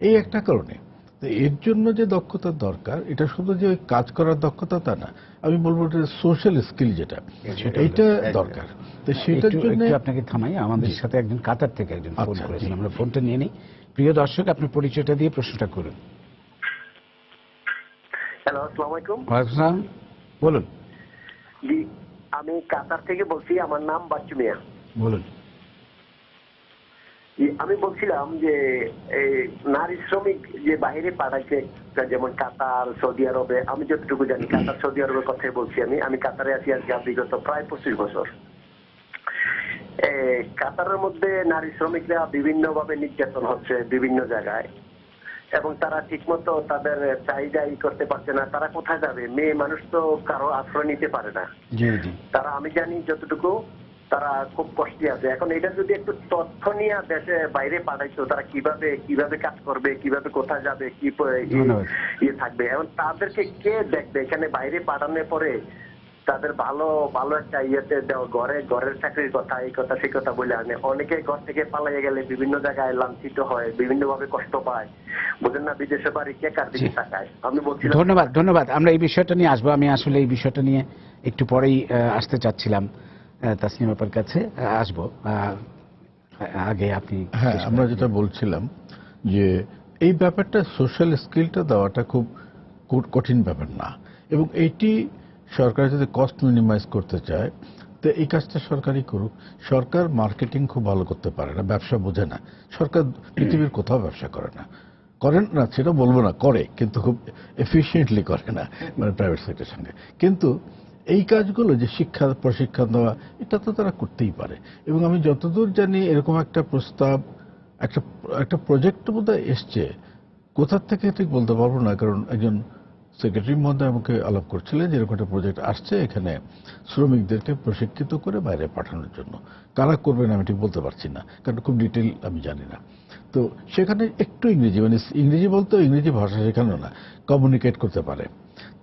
এই একটা কারণে তো এর জন্য যে দক্ষতার দরকার, এটা শুধু যে ওই কাজ করার দক্ষতা তা না, আমি বলবো এটা সোশ্যাল স্কিল যেটা, এইটা দরকার। তো সেটার জন্য আপনাকে থামাই, আমাদের সাথে একজন কাতার থেকে একজন ফোন আচ্ছা, করেছেন, আমরা ফোনটা নিয়ে নিই। প্রিয় দর্শক, আপনার পরিচয়টা দিয়ে প্রশ্নটা করুন। হ্যালো, আসসালামু আলাইকুম। ওয়ালাইকুম আসসালাম, বলুন। জি, আমি কাতার থেকে বলছি, আমার নাম বাচ্চু মিয়া। বলুন। আমি বলছিলাম যে এই নারী শ্রমিক যে বাইরে পাঠাচ্ছে, যেমন কাতার, সৌদি আরবে, আমি যতটুকু জানি কাতার সৌদি আরবের কথাই বলছি। আমি কাতারে আছি আজকে বিগত প্রায় 25 বছর। কাতারের মধ্যে নারী শ্রমিকরা বিভিন্নভাবে নির্যাতন হচ্ছে বিভিন্ন জায়গায়, এবং তারা ঠিকমতো তাদের চাহিদা করতে পারছে না। তারা কোথায় যাবে? মেয়ে মানুষ তো কারো আশ্রয় নিতে পারে না। জি জি। তারা, আমি জানি যতটুকু, তারা খুব কষ্টে আছে। এখন এটা যদি একটু তথ্য নিয়ে দেশে বাইরে পাঠাইতো, তারা কিভাবে কাজ করবে, কিভাবে কোথায় যাবে, কি ধন্যবাদ। ইয়ে থাকবে, এখন তাদেরকে কে দেখবে? এখানে বাইরে পাঠানোর পরে তাদের ভালো একটা ইয়েতে ঘরের চাকরির কথা, এই কথা সেই কথা বলে আনে। অনেকে ঘর থেকে পালাইয়ে গেলে বিভিন্ন জায়গায় লাঞ্ছিত হয়, বিভিন্ন ভাবে কষ্ট পায়, বুঝেন না? বিদেশে বাড়ি কে কার দিকে তাকায়? আমি বলছিলাম ধন্যবাদ। আমরা এই বিষয়টা নিয়ে আসবো। আমি আসলে এই বিষয়টা নিয়ে একটু পরেই আসতে চাচ্ছিলাম তাসনিম আপার কাছে। আসবো আগে আপনি। হ্যাঁ, আমরা যেটা বলছিলাম যে এই ব্যাপারটা সোশ্যাল স্কিলটা দেওয়াটা খুব কঠিন ব্যাপার না, এবং এইটি সরকার যদি কস্ট মিনিমাইজ করতে চায় তো এই কাজটা সরকারই করুক। সরকার মার্কেটিং খুব ভালো করতে পারে না, ব্যবসা বোঝে না। সরকার পৃথিবীর কোথাও ব্যবসা করেন না সেটা বলবো না, করে কিন্তু খুব এফিশিয়েন্টলি করে না, মানে প্রাইভেট সেক্টরের সঙ্গে। কিন্তু এই কাজগুলো যে শিক্ষা প্রশিক্ষণ দেওয়া, এটা তো তারা করতেই পারে। এবং আমি যতদূর জানি এরকম একটা প্রস্তাব, একটা প্রজেক্ট বোধহয় এসছে, কোথার থেকে ঠিক বলতে পারবো না, কারণ একজন সেক্রেটারির মধ্যে আমাকে আলাপ করছিলেন যে এরকম একটা প্রজেক্ট আসছে, এখানে শ্রমিকদেরকে প্রশিক্ষিত করে বাইরে পাঠানোর জন্য। কারা করবেন আমি ঠিক বলতে পারছি না, কারণ খুব ডিটেল আমি জানি না। তো সেখানে একটু ইংরেজি, মানে ইংরেজি বলতে ইংরেজি ভাষা শেখানো না, কমিউনিকেট করতে পারে।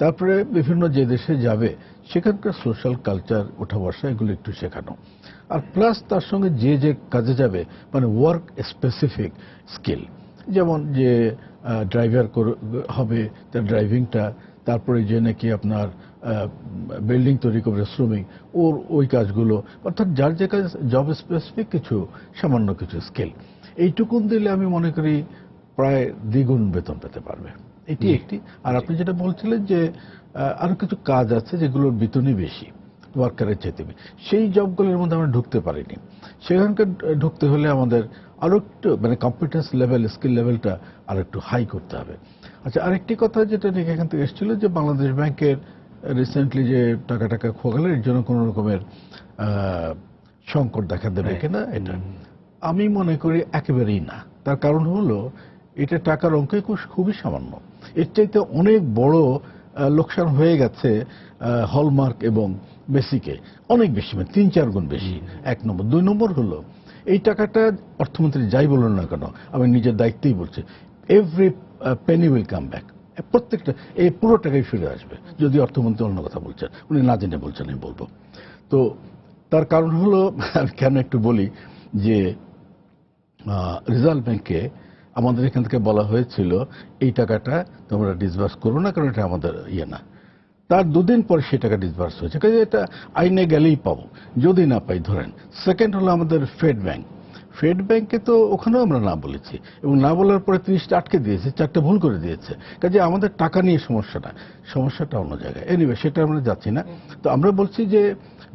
তারপরে বিভিন্ন যে দেশে যাবে সেখানকার সোশ্যাল কালচার, ওঠা বসা, এগুলো একটু শেখানো। আর প্লাস তার সঙ্গে যে কাজে যাবে, মানে ওয়ার্ক স্পেসিফিক স্কিল, যেমন যে ড্রাইভার হবে তার ড্রাইভিংটা, তারপরে যে নাকি আপনার বিল্ডিং তৈরি করবে শ্রমিক, ওই কাজগুলো, অর্থাৎ যার যে কাজ জব স্পেসিফিক কিছু সামান্য কিছু স্কিল, এইটুকুন দিলে আমি মনে করি প্রায় দ্বিগুণ বেতন পেতে পারবে। এটি একটি। আর আপনি যেটা বলছিলেন যে আরো কিছু কাজ আছে যেগুলোর বেতনই বেশি ওয়ার্কারের চাইতে, সেই জবগুলোর মধ্যে আমরা ঢুকতে পারিনি। সেখানকার ঢুকতে হলে আমাদের আরো একটু মানে কম্পিটেন্স লেভেল, স্কিল লেভেলটা আরো একটু হাই করতে হবে। আচ্ছা, আরেকটি কথা যেটা নাকি এখান থেকে এসেছিল যে বাংলাদেশ ব্যাংকের রিসেন্টলি যে টাকা খোয়া গেল, এর জন্য কোন রকমের সংকট দেখা দেবে কিনা, এটা আমি মনে করি একেবারেই না। তার কারণ হলো এটা টাকার অঙ্ক খুবই সামান্য, এর চাইতে অনেক বড় লোকসান হয়ে গেছে হলমার্ক এবং বেসিকে, অনেক বেশি, মানে ৩-৪ গুণ বেশি, ১ নম্বর। ২ নম্বর হলো এই টাকাটা অর্থমন্ত্রী যাই বলুন না কেন, আমি নিজের দায়িত্বেই বলছি, every penny will come back, প্রত্যেকটা এই পুরো টাকাই ফিরে আসবে। যদি অর্থমন্ত্রী অন্য কথা বলছেন, উনি না জেনে বলছেন, আমি বলবো। তো তার কারণ হলো, আমি কেন একটু বলি যে রিজার্ভ ব্যাংকে আমাদের এখান থেকে বলা হয়েছিল এই টাকাটা তোমরা ডিসবার্স করো না, কারণ এটা আমাদের ইয়ে না। তার 2 দিন পরে সে টাকা ডিসবার্স হয়েছে, কাজে এটা আইনে গেলেই পাবো, যদি না পাই ধরেন। সেকেন্ড হলো আমাদের ফেড ব্যাংকে তো ওখানেও আমরা না বলেছি, এবং না বলার পরে 30টা আটকে দিয়েছে, 4টা ভুল করে দিয়েছে। কাজে আমাদের টাকা নিয়ে সমস্যাটা অন্য জায়গায়। এনিওয়ে, সেটা আমরা যাচ্ছি না। তো আমরা বলছি যে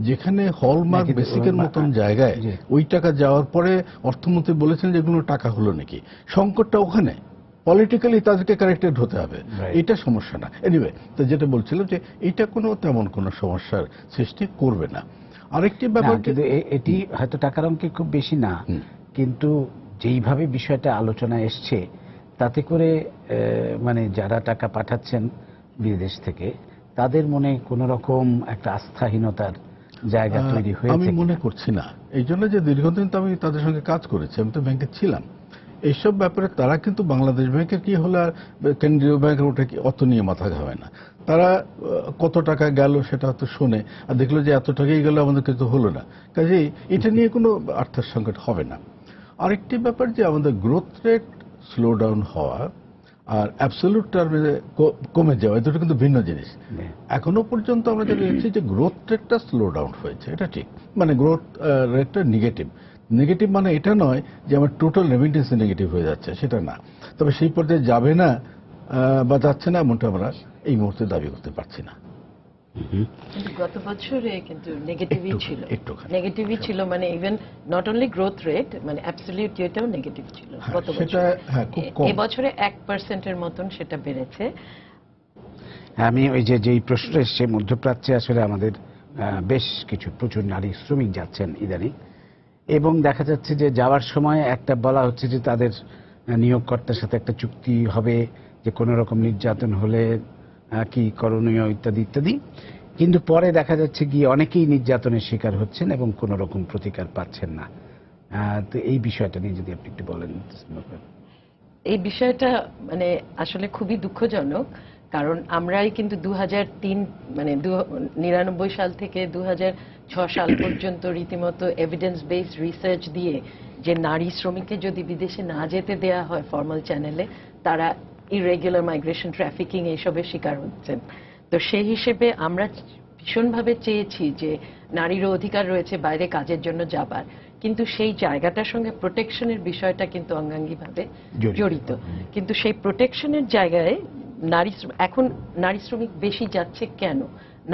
যেখানে হলমার্ক বেসিকের মতন জায়গায় ওই টাকা যাওয়ার পরে অর্থমন্ত্রী বলেছেন যে এগুলো টাকা হলো নাকি, সংকটটা ওখানে, পলিটিক্যালি তাদেরকে কারেক্টেড হতে হবে, এটা সমস্যা না। এনিওয়ে, তো যেটা বলছিলাম যে এটা তেমন কোনো সমস্যার সৃষ্টি করবে না। আরেকটি ব্যাপার, কিন্তু এটি হয়তো টাকার অঙ্কে খুব বেশি না, কিন্তু যেইভাবে বিষয়টা আলোচনা এসছে তাতে করে মানে যারা টাকা পাঠাচ্ছেন বিদেশ থেকে তাদের মনে কোন রকম একটা আস্থাহীনতার জায়গা তৈরি হয়েছে। আমি মনে করছি না। এই জন্য যে দীর্ঘদিন তো আমি তাদের সঙ্গে কাজ করেছি, আমি তো ব্যাংকে ছিলাম, এইসব ব্যাপারে তারা কিন্তু বাংলাদেশ ব্যাংকের কি হলো আর কেন্দ্রীয় ব্যাংকের ওটা কি অত নিয়ে মাথা ঘামে না। তারা কত টাকা গেল সেটা হয়তো শোনে আর দেখলো যে এত টাকাই গেল, আমাদের কিন্তু হলো না, কাজেই এটা নিয়ে কোনো আর্থিক সংকট হবে না। আরেকটি ব্যাপার যে আমাদের গ্রোথ রেট স্লো ডাউন হওয়া আর অ্যাবসলিউট টার্মে কমে যাওয়া, এই দুটো কিন্তু ভিন্ন জিনিস। এখনো পর্যন্ত আমরা যেটা দেখছি যে গ্রোথ রেটটা স্লো ডাউন হয়েছে, এটা ঠিক, মানে গ্রোথ রেটটা নেগেটিভ মানে এটা নয় যে আমার টোটাল রেমিটেন্স নেগেটিভ হয়ে যাচ্ছে, সেটা না। তবে সেই পর্যায়ে যাবে না বা যাচ্ছে না এমনটা আমরা এই মুহূর্তে দাবি করতে পারছি না। কিন্তু গত বছরে কিন্তু নেগেটিভই ছিল, মানে even not only growth rate, মানে অ্যাবসলিউট এটাও নেগেটিভ ছিল গত বছর। এবছরে 1% মতন সেটা বেড়েছে। আমি ওই যেই প্রশ্নটা এসছে, মধ্যপ্রাচ্যে আসলে আমাদের বেশ প্রচুর নারী শ্রমিক যাচ্ছেন ইদানিং, এবং দেখা যাচ্ছে যে যাওয়ার সময় একটা বলা হচ্ছে যে তাদের নিয়োগকর্তার সাথে একটা চুক্তি হবে যে কোনো রকম নির্যাতন হলে কি করণীয় ইত্যাদি ইত্যাদি। কিন্তু পরে দেখা যাচ্ছে গিয়ে অনেকেই নির্যাতনের শিকার হচ্ছেন এবং কোনো রকম প্রতিকার পাচ্ছেন না। তো এই বিষয়টা নিয়ে যদি আপনি একটু বলেন। এই বিষয়টা মানে আসলে খুবই দুঃখজনক, কারণ আমরাই কিন্তু 2003 মানে 99 সাল থেকে 2006 সাল পর্যন্ত রীতিমতো এভিডেন্স বেসড রিসার্চ দিয়ে যে নারী শ্রমিককে যদি বিদেশে না যেতে দেয়া হয় ফর্মাল চ্যানেলে, তারা ইরেগুলার মাইগ্রেশন, ট্রাফিকিং এইসবের শিকার হচ্ছেন। তো সেই হিসেবে আমরা ভীষণভাবে চেয়েছি যে নারীরও অধিকার রয়েছে বাইরে কাজের জন্য যাবার, কিন্তু সেই জায়গাটার সঙ্গে প্রোটেকশনের বিষয়টা কিন্তু অঙ্গাঙ্গিভাবে জড়িত। কিন্তু সেই প্রোটেকশনের জায়গায় এখন নারী শ্রমিক বেশি যাচ্ছে কেন?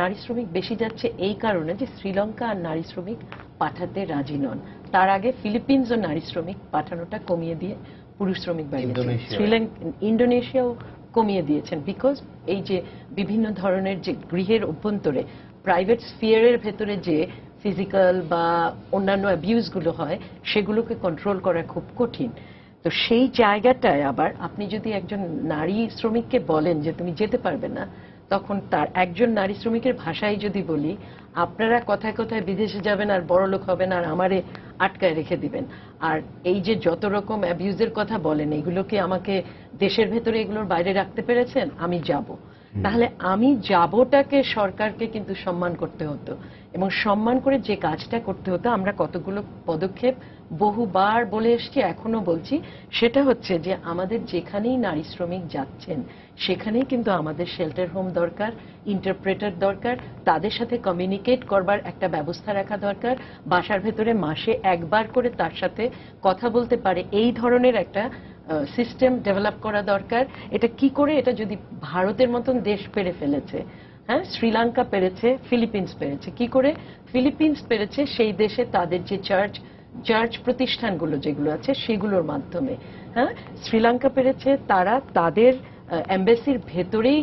নারী শ্রমিক বেশি যাচ্ছে এই কারণে যে শ্রীলঙ্কা আর নারী শ্রমিক পাঠাতে রাজি নন। তার আগে ফিলিপিন্সও নারী শ্রমিক পাঠানোটা কমিয়ে দিয়ে পুরুষ শ্রমিক বাড়িয়েছেন। ইন্দোনেশিয়াও কমিয়ে দিয়েছেন, বিকজ এই যে বিভিন্ন ধরনের যে গৃহের অভ্যন্তরে প্রাইভেট স্ফিয়ারের ভেতরে যে ফিজিক্যাল বা অন্যান্য অ্যাবিউজগুলো হয়, সেগুলোকে কন্ট্রোল করা খুব কঠিন। তো সেই জায়গাটায় আবার আপনি যদি একজন নারী শ্রমিককে বলেন যে তুমি যেতে পারবে না, তখন তার একজন নারী শ্রমিকের ভাষায় যদি বলি, আপনারা কথায় কথায় বিদেশে যাবেন আর বড়লোক হবেন আর আমারে আটকায় রেখে দিবেন, আর এই যে যত রকম অ্যাবিউজের কথা বলেন এগুলোকে আমাকে দেশের ভেতরে এগুলোর বাইরে রাখতে পেরেছেন, আমি যাব। তাহলে আমি যাবটাকে সরকারকে কিন্তু সম্মান করতে হতো, এবং সম্মান করে যে কাজটা করতে হতো, আমরা কতগুলো পদক্ষেপ বহুবার বলে এসছি, এখনো বলছি। সেটা হচ্ছে যে আমাদের যেখানেই নারী শ্রমিক যাচ্ছেন সেখানেই কিন্তু আমাদের শেল্টার হোম দরকার, ইন্টারপ্রেটার দরকার, তাদের সাথে কমিউনিকেট করবার একটা ব্যবস্থা রাখা দরকার, বাসার ভেতরে মাসে একবার করে তার সাথে কথা বলতে পারে এই ধরনের একটা সিস্টেম ডেভেলপ করা দরকার। এটা কি করে? এটা যদি ভারতের মতন দেশ পেরে ফেলেছে, হ্যাঁ, শ্রীলঙ্কা পেরেছে, ফিলিপিন্স পেরেছে, কি করে ফিলিপিন্স পেরেছে? সেই দেশে তাদের যে চার্চ প্রতিষ্ঠানগুলো যেগুলো আছে সেগুলোর মাধ্যমে। হ্যাঁ, শ্রীলঙ্কা পেরেছে, তারা তাদের এমবাসির ভেতরেই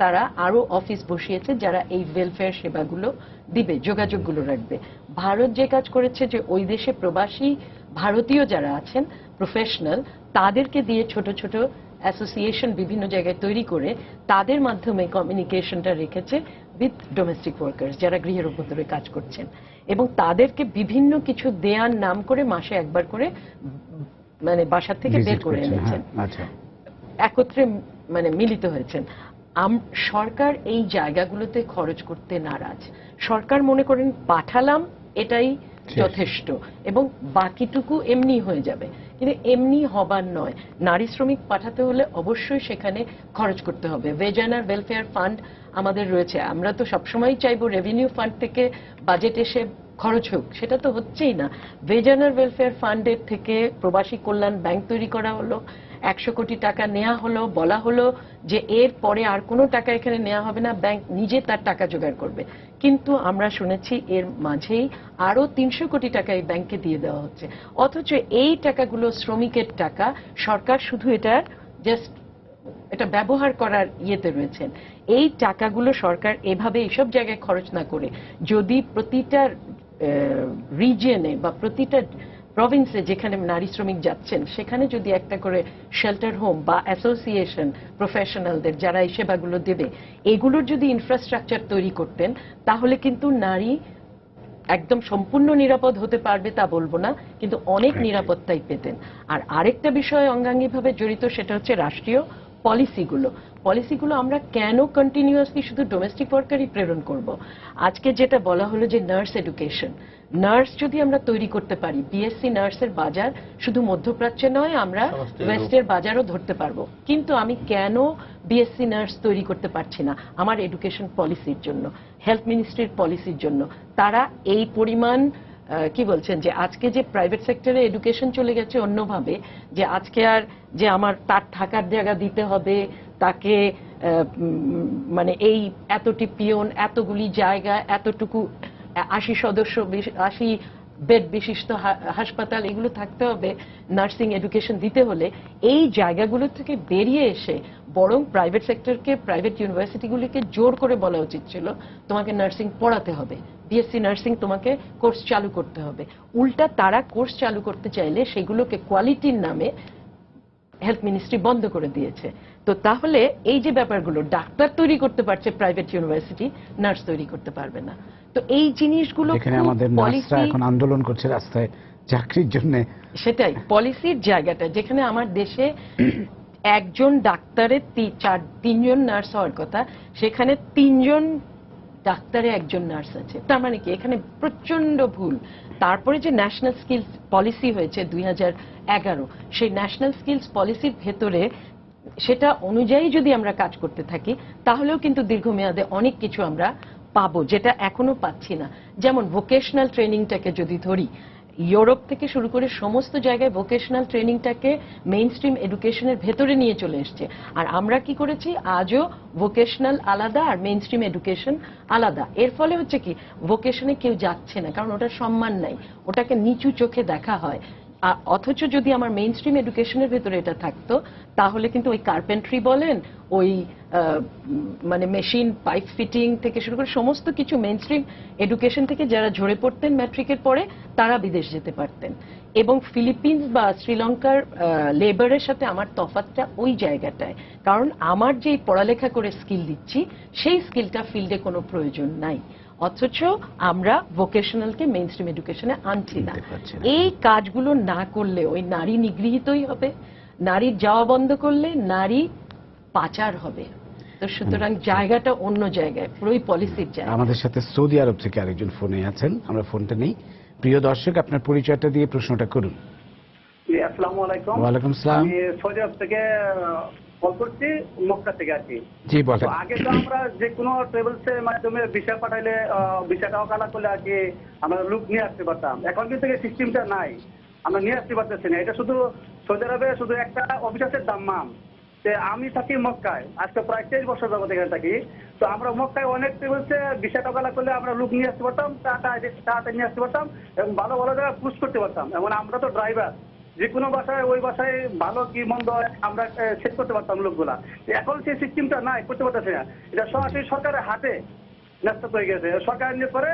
তারা আরো অফিস বসিয়েছে যারা এই ওয়েলফেয়ার সেবাগুলো দিবে, যোগাযোগগুলো রাখবে। ভারত যে কাজ করেছে যে ওই দেশে প্রবাসী ভারতীয় যারা আছেন প্রফেশনাল, তাদেরকে দিয়ে ছোট ছোট অ্যাসোসিয়েশন বিভিন্ন জায়গায় তৈরি করে তাদের মাধ্যমে কমিউনিকেশনটা রেখেছে উইথ ডোমেস্টিক ওয়ার্কার্স যারা গৃহের অভ্যন্তরে কাজ করছেন, এবং তাদেরকে বিভিন্ন কিছু দেয়ার নাম করে মাসে একবার করে মানে বাসার থেকে বের করে এনেছেন, একত্রে মানে মিলিত হয়েছেন। সরকার এই জায়গাগুলোতে খরচ করতে নারাজ। সরকার মনে করেন পাঠালাম এটাই যথেষ্ট এবং বাকিটুকু এমনি হয়ে যাবে, কিন্তু এমনি হবার নয়। নারী শ্রমিক পাঠাতে হলে অবশ্যই সেখানে খরচ করতে হবে। ওয়েজ এন্ড ওয়েলফেয়ার ফান্ড আমাদের রয়েছে, আমরা তো সবসময় চাইবো রেভিনিউ ফান্ড থেকে বাজেট এসে খরচ হোক, সেটা তো হচ্ছেই না। ওয়েজ এন্ড ওয়েলফেয়ার ফান্ডের থেকে প্রবাসী কল্যাণ ব্যাংক তৈরি করা হলো, 100 কোটি টাকা নেওয়া হলো, বলা হলো যে এর পরে আর কোনো টাকা এখানে নেওয়া হবে না, ব্যাংক নিজে তার টাকা জোগাড় করবে। কিন্তু আমরা শুনেছি এর মাঝেই আরো 300 কোটি টাকা এই ব্যাংকে দিয়ে দেওয়া হচ্ছে, অথচ এই টাকাগুলো শ্রমিকের টাকা। সরকার শুধু এটার জাস্ট এটা ব্যবহার করার ইয়েতে রয়েছেন। এই টাকাগুলো সরকার এভাবে এইসব জায়গায় খরচ না করে যদি প্রতিটা রিজিয়নে বা প্রতিটা প্রভিন্সে যেখানে নারী শ্রমিক যাচ্ছেন সেখানে যদি একটা করে শেল্টার হোম বা অ্যাসোসিয়েশন প্রফেশনালদের যারা এই সেবাগুলো দেবে, এগুলোর যদি ইনফ্রাস্ট্রাকচার তৈরি করতেন, তাহলে কিন্তু নারী একদম সম্পূর্ণ নিরাপদ হতে পারবে তা বলবো না, কিন্তু অনেক নিরাপত্তাই পেতেন। আর আরেকটা বিষয় অঙ্গাঙ্গিভাবে জড়িত, সেটা হচ্ছে রাষ্ট্রীয় পলিসিগুলো আমরা কেন কন্টিনিউয়াসলি শুধু ডোমেস্টিক ওয়ার্কারই প্রেরণ করব? আজকে যেটা বলা হলো যে নার্স এডুকেশন, নার্স যদি আমরা তৈরি করতে পারি, বিএসসি নার্সের বাজার শুধু মধ্যপ্রাচ্যে নয়, আমরা ওয়েস্টের বাজারও ধরতে পারবো। কিন্তু আমি কেন বিএসসি নার্স তৈরি করতে পারছি না? আমার এডুকেশন পলিসির জন্য, হেলথ মিনিস্ট্রির পলিসির জন্য। তারা এই পরিমাণ কি বলছেন যে আজকে যে প্রাইভেট সেক্টরে এডুকেশন চলে গেছে অন্যভাবে, যে আজকে আর যে আমার তার থাকার জায়গা দিতে হবে, তাকে মানে এই এতটি পিয়ন, এতগুলি জায়গা, এতটুকু 80 সদস্য 80 বেড বিশিষ্ট হাসপাতাল, এগুলো থাকতে হবে নার্সিং এডুকেশন দিতে হলে। এই জায়গাগুলো থেকে বেরিয়ে এসে বরং প্রাইভেট সেক্টরকে, প্রাইভেট ইউনিভার্সিটিগুলিকে জোর করে বলা উচিত ছিল তোমাকে নার্সিং পড়াতে হবে, বিএসসি নার্সিং তোমাকে কোর্স চালু করতে হবে। উল্টা তারা কোর্স চালু করতে চাইলে সেগুলোকে কোয়ালিটির নামে হেলথ মিনিস্ট্রি বন্ধ করে দিয়েছে। তো তাহলে এই যে ব্যাপারগুলো, ডাক্তার তৈরি করতে পারছে প্রাইভেট ইউনিভার্সিটি, নার্স তৈরি করতে পারবে না। তো এই জিনিসগুলো যেখানে আমাদের নার্সরা এখন আন্দোলন করছে রাস্তায় চাকরির জন্য। সেটাই পলিসির জায়গাটা, যেখানে আমার দেশে একজন ডাক্তারের 3জন নার্স হওয়ার কথা, সেখানে 3জন ডাক্তারে একজন নার্স আছে। তার মানে কি এখানে প্রচন্ড ভুল। তারপরে যে ন্যাশনাল স্কিলস পলিসি হয়েছে 2011, সেই ন্যাশনাল স্কিলস পলিসির ভেতরে সেটা অনুযায়ী যদি আমরা কাজ করতে থাকি, তাহলেও কিন্তু দীর্ঘমেয়াদে অনেক কিছু আমরা পাবো, যেটা এখনো পাচ্ছি না। যেমন ভোকেশনাল ট্রেনিংটাকে যদি ধরি, ইউরোপ থেকে শুরু করে সমস্ত জায়গায় ভোকেশনাল ট্রেনিংটাকে মেইন স্ট্রিম এডুকেশনের ভেতরে নিয়ে চলে এসছে। আর আমরা কি করেছি, আজও ভোকেশনাল আলাদা আর মেইন স্ট্রিম এডুকেশন আলাদা। এর ফলে হচ্ছে কি, ভোকেশনে কেউ যাচ্ছে না, কারণ ওটার সম্মান নাই, ওটাকে নিচু চোখে দেখা হয়। অথচ যদি আমার মেইন স্ট্রিম এডুকেশনের ভেতরে এটা থাকতো, তাহলে কিন্তু ওই কার্পেন্ট্রি বলেন, ওই মানে মেশিন পাইপ ফিটিং থেকে শুরু করে সমস্ত কিছু মেইন স্ট্রিম এডুকেশন থেকে যারা ঝরে পড়তেন ম্যাট্রিকের পরে, তারা বিদেশ যেতে পারতেন। এবং ফিলিপিন্স বা শ্রীলঙ্কার লেবারের সাথে আমার তফাৎটা ওই জায়গাটায়, কারণ আমার যে পড়ালেখা করে স্কিল দিচ্ছি, সেই স্কিলটা ফিল্ডে কোনো প্রয়োজন নাই। অথচ আমরা ভোকেশনালকে মেইন স্ট্রিম এডুকেশনে আনছি না। এই কাজগুলো না করলে ওই নারী নিগৃহীতই হবে, নারীর যাওয়া বন্ধ করলে নারী পাচার হবে। তো সুতরাং জায়গাটা অন্য জায়গায়, পুরোই পলিসির জায়গা। আমাদের সাথে সৌদি আরব থেকে আরেকজন ফোনে আছেন, আমরা ফোনটা নেই। প্রিয় দর্শক, আপনার পরিচয়টা দিয়ে প্রশ্নটা করুন। আসসালামু আলাইকুম। ওয়ালাইকুম আসসালাম। আমি সৌদি আরব থেকে কল করছি, মক্কা থেকে আর কি। জি বলেন। তো আগে তো আমরা যে কোনো ট্রাভেলস এর মাধ্যমে ভিসা পাঠাইলে ভিসাটাও কালা করলে আর কি আমরা লোক নিয়ে আসতে পারতাম। এখন কিন্তু এই সিস্টেমটা নাই, আমরা নিয়ে আসতে পারতেছি না। এটা শুধু সৌদি আরবে শুধু একটা অফিসারের দাম্মাম। আমি থাকি মক্কায়, আজকে প্রায় 23 বছর যাবত এখানে থাকি। তো আমরা মক্কায় অনেক ট্রাভেলসে ভিসাটা কালা করলে আমরা লোক নিয়ে আসতে পারতাম, টাকা নিয়ে আসতে পারতাম এবং ভালো ভালো জায়গায় পুশ করতে পারতাম। এমন আমরা তো ড্রাইভার, যে কোনো বাসায় ওই বাসায় ভালো কি মন্দ আমরা সেট করতে পারতাম লোকগুলা। এখন সেই সিস্টেমটা নাই, করতে পারতেছে না। এটা সরাসরি সরকারের হাতে ন্যস্ত হয়ে গেছে, সরকার নিয়ে করে।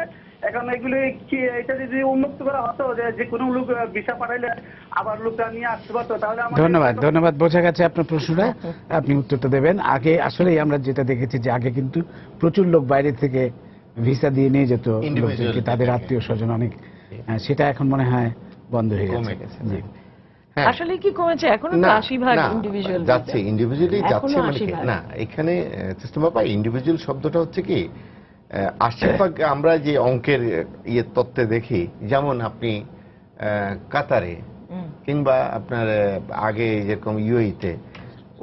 এখন এগুলি কি, এটা যদি উন্মুক্ত করা হতো, যে কোনো লোক ভিসা পাঠাইলে আবার লোকটা নিয়ে আসতে পারতো, তাহলে ধন্যবাদ, বোঝা গেছে আপনার প্রশ্নটা, আপনি উত্তরটা দেবেন। আগে আসলেই আমরা যেটা দেখেছি যে আগে কিন্তু প্রচুর লোক বাইরে থেকে ভিসা দিয়ে নিয়ে যেত লোকদেরকে, তাদের আত্মীয় স্বজন অনেক, সেটা এখন মনে হয় বন্ধ হয়ে গেছে। জি। হ্যাঁ। আসলে কি কমেছে? এখনো তো 80% ইন্ডিভিজুয়াল যাচ্ছে, ইন্ডিভিজুয়ালি যাচ্ছে। মানে 80% না, এখানে সিস্টেম অফ ইন্ডিভিজুয়াল শব্দটা হচ্ছে কি, 80% আমরা যে অঙ্কের তত্ত্বে দেখি, যেমন আপনি কাতারে কিংবা আপনার আগে যেরকম ইউএইতে,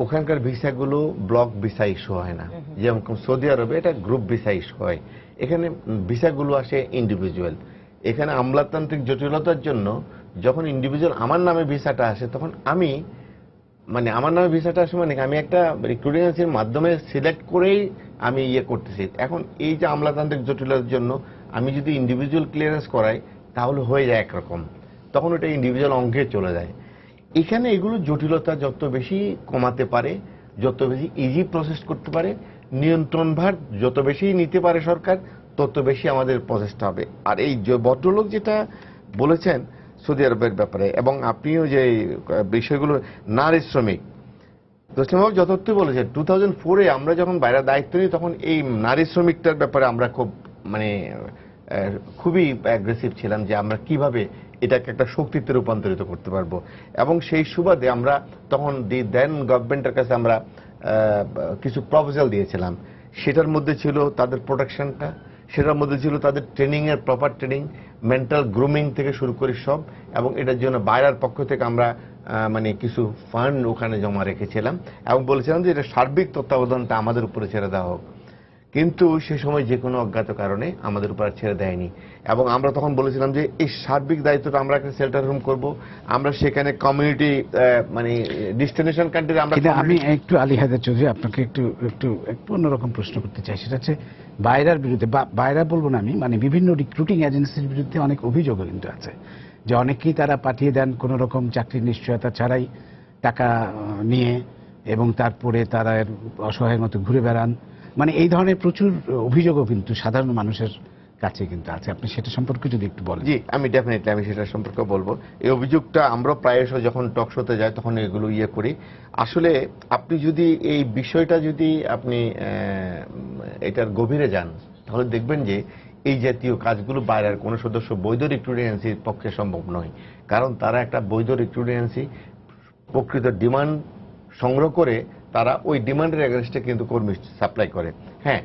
ওখানকার ভিসাগুলো ব্লক ভিসা ইস্যু হয় না। যেমন সৌদি আরবে এটা গ্রুপ ভিসা ইস্যু হয়। এখানে ভিসাগুলো আসে ইন্ডিভিজুয়াল। এখানে আমলাতান্ত্রিক জটিলতার জন্য যখন ইন্ডিভিজুয়াল আমার নামে ভিসাটা আসে, তখন আমি মানে আমার নামে ভিসাটা আসে মানে আমি একটা রিক্রুটিং এজেন্সির মাধ্যমে সিলেক্ট করেই আমি করতেছি। এখন এই যে আমলাতান্ত্রিক জটিলতার জন্য আমি যদি ইন্ডিভিজুয়াল ক্লিয়ারেন্স করাই, তাহলে হয়ে যায় একরকম, তখন ওটা ইন্ডিভিজুয়াল অঙ্কে চলে যায়। এখানে এগুলো জটিলতা যত বেশি কমাতে পারে, যত বেশি ইজি প্রসেস করতে পারে, নিয়ন্ত্রণভার যত বেশি নিতে পারে সরকার, তত বেশি আমাদের প্রচেষ্টা হবে। আর এই ভদ্রলোক যেটা বলেছেন সৌদি আরবের ব্যাপারে, এবং আপনিও যে বিষয়গুলো, নারী শ্রমিক, দোস্তিমবাবু যথার্থই বলেছেন। 2004-এ আমরা যখন বাইরে দায়িত্ব নিই, তখন এই নারী শ্রমিকটার ব্যাপারে আমরা খুব খুবই অ্যাগ্রেসিভ ছিলাম যে আমরা কিভাবে এটাকে একটা শক্তিতে রূপান্তরিত করতে পারবো। এবং সেই সুবাদে আমরা তখন দেন গভর্নমেন্টের কাছে আমরা কিছু প্রপোজাল দিয়েছিলাম। সেটার মধ্যে ছিল তাদের প্রোটেকশনটা, সেটার মধ্যে ছিল তাদের ট্রেনিং এর প্রপার ট্রেনিং, মেন্টাল গ্রুমিং থেকে শুরু করে সব। এবং এটার জন্য বাইরের পক্ষ থেকে আমরা কিছু ফান্ড ওখানে জমা রেখেছিলাম এবং বলেছিলাম যে এটা সার্বিক তত্ত্বাবধানটা আমাদের উপরে ছেড়ে দেওয়া হোক। কিন্তু সে সময় যে কোনো অজ্ঞাত কারণে আমাদের উপর ছেড়ে দেয়নি। এবং আমরা তখন বলেছিলাম যে এই সার্বিক দায়িত্বটা আমরা একটা শেল্টার রুম করব, আমরা সেখানে কমিউনিটি ডেস্টিনেশন কান্ট্রি আমরা। আমি একটু আলী হায়দার চৌধুরী আপনাকে একটু একটু একটু অন্যরকম প্রশ্ন করতে চাই। সেটা হচ্ছে বাইরের বিরুদ্ধে, বাইরে বলবো না আমি, মানে বিভিন্ন রিক্রুটিং এজেন্সির বিরুদ্ধে অনেক অভিযোগও কিন্তু আছে যে অনেকেই তারা পাঠিয়ে দেন কোনো রকম চাকরির নিশ্চয়তা ছাড়াই টাকা নিয়ে, এবং তারপরে তারা অসহায়ের মতো ঘুরে বেড়ান। মানে এই ধরনের প্রচুর অভিযোগও কিন্তু সাধারণ মানুষের কাছে কিন্তু আছে। আপনি সেটা সম্পর্কে যদি একটু বলেন। জি, আমি ডেফিনেটলি আমি সেটা সম্পর্কে বলবো। এই অভিযোগটা আমরা প্রায়শ যখন টক শোতে যাই তখন এগুলো করি। আসলে আপনি যদি এই বিষয়টা যদি আপনি এটার গভীরে যান তাহলে দেখবেন যে এই জাতীয় কাজগুলো বাইরের কোনো সদস্য বৈধ রিক্রুটিং এজেন্সির পক্ষে সম্ভব নয়, কারণ তারা একটা বৈধ রিক্রুটিং এজেন্সি প্রকৃত ডিমান্ড সংগ্রহ করে তারা ওই ডিমান্ডের এগেনস্টে কিন্তু কর্মী সাপ্লাই করে। হ্যাঁ,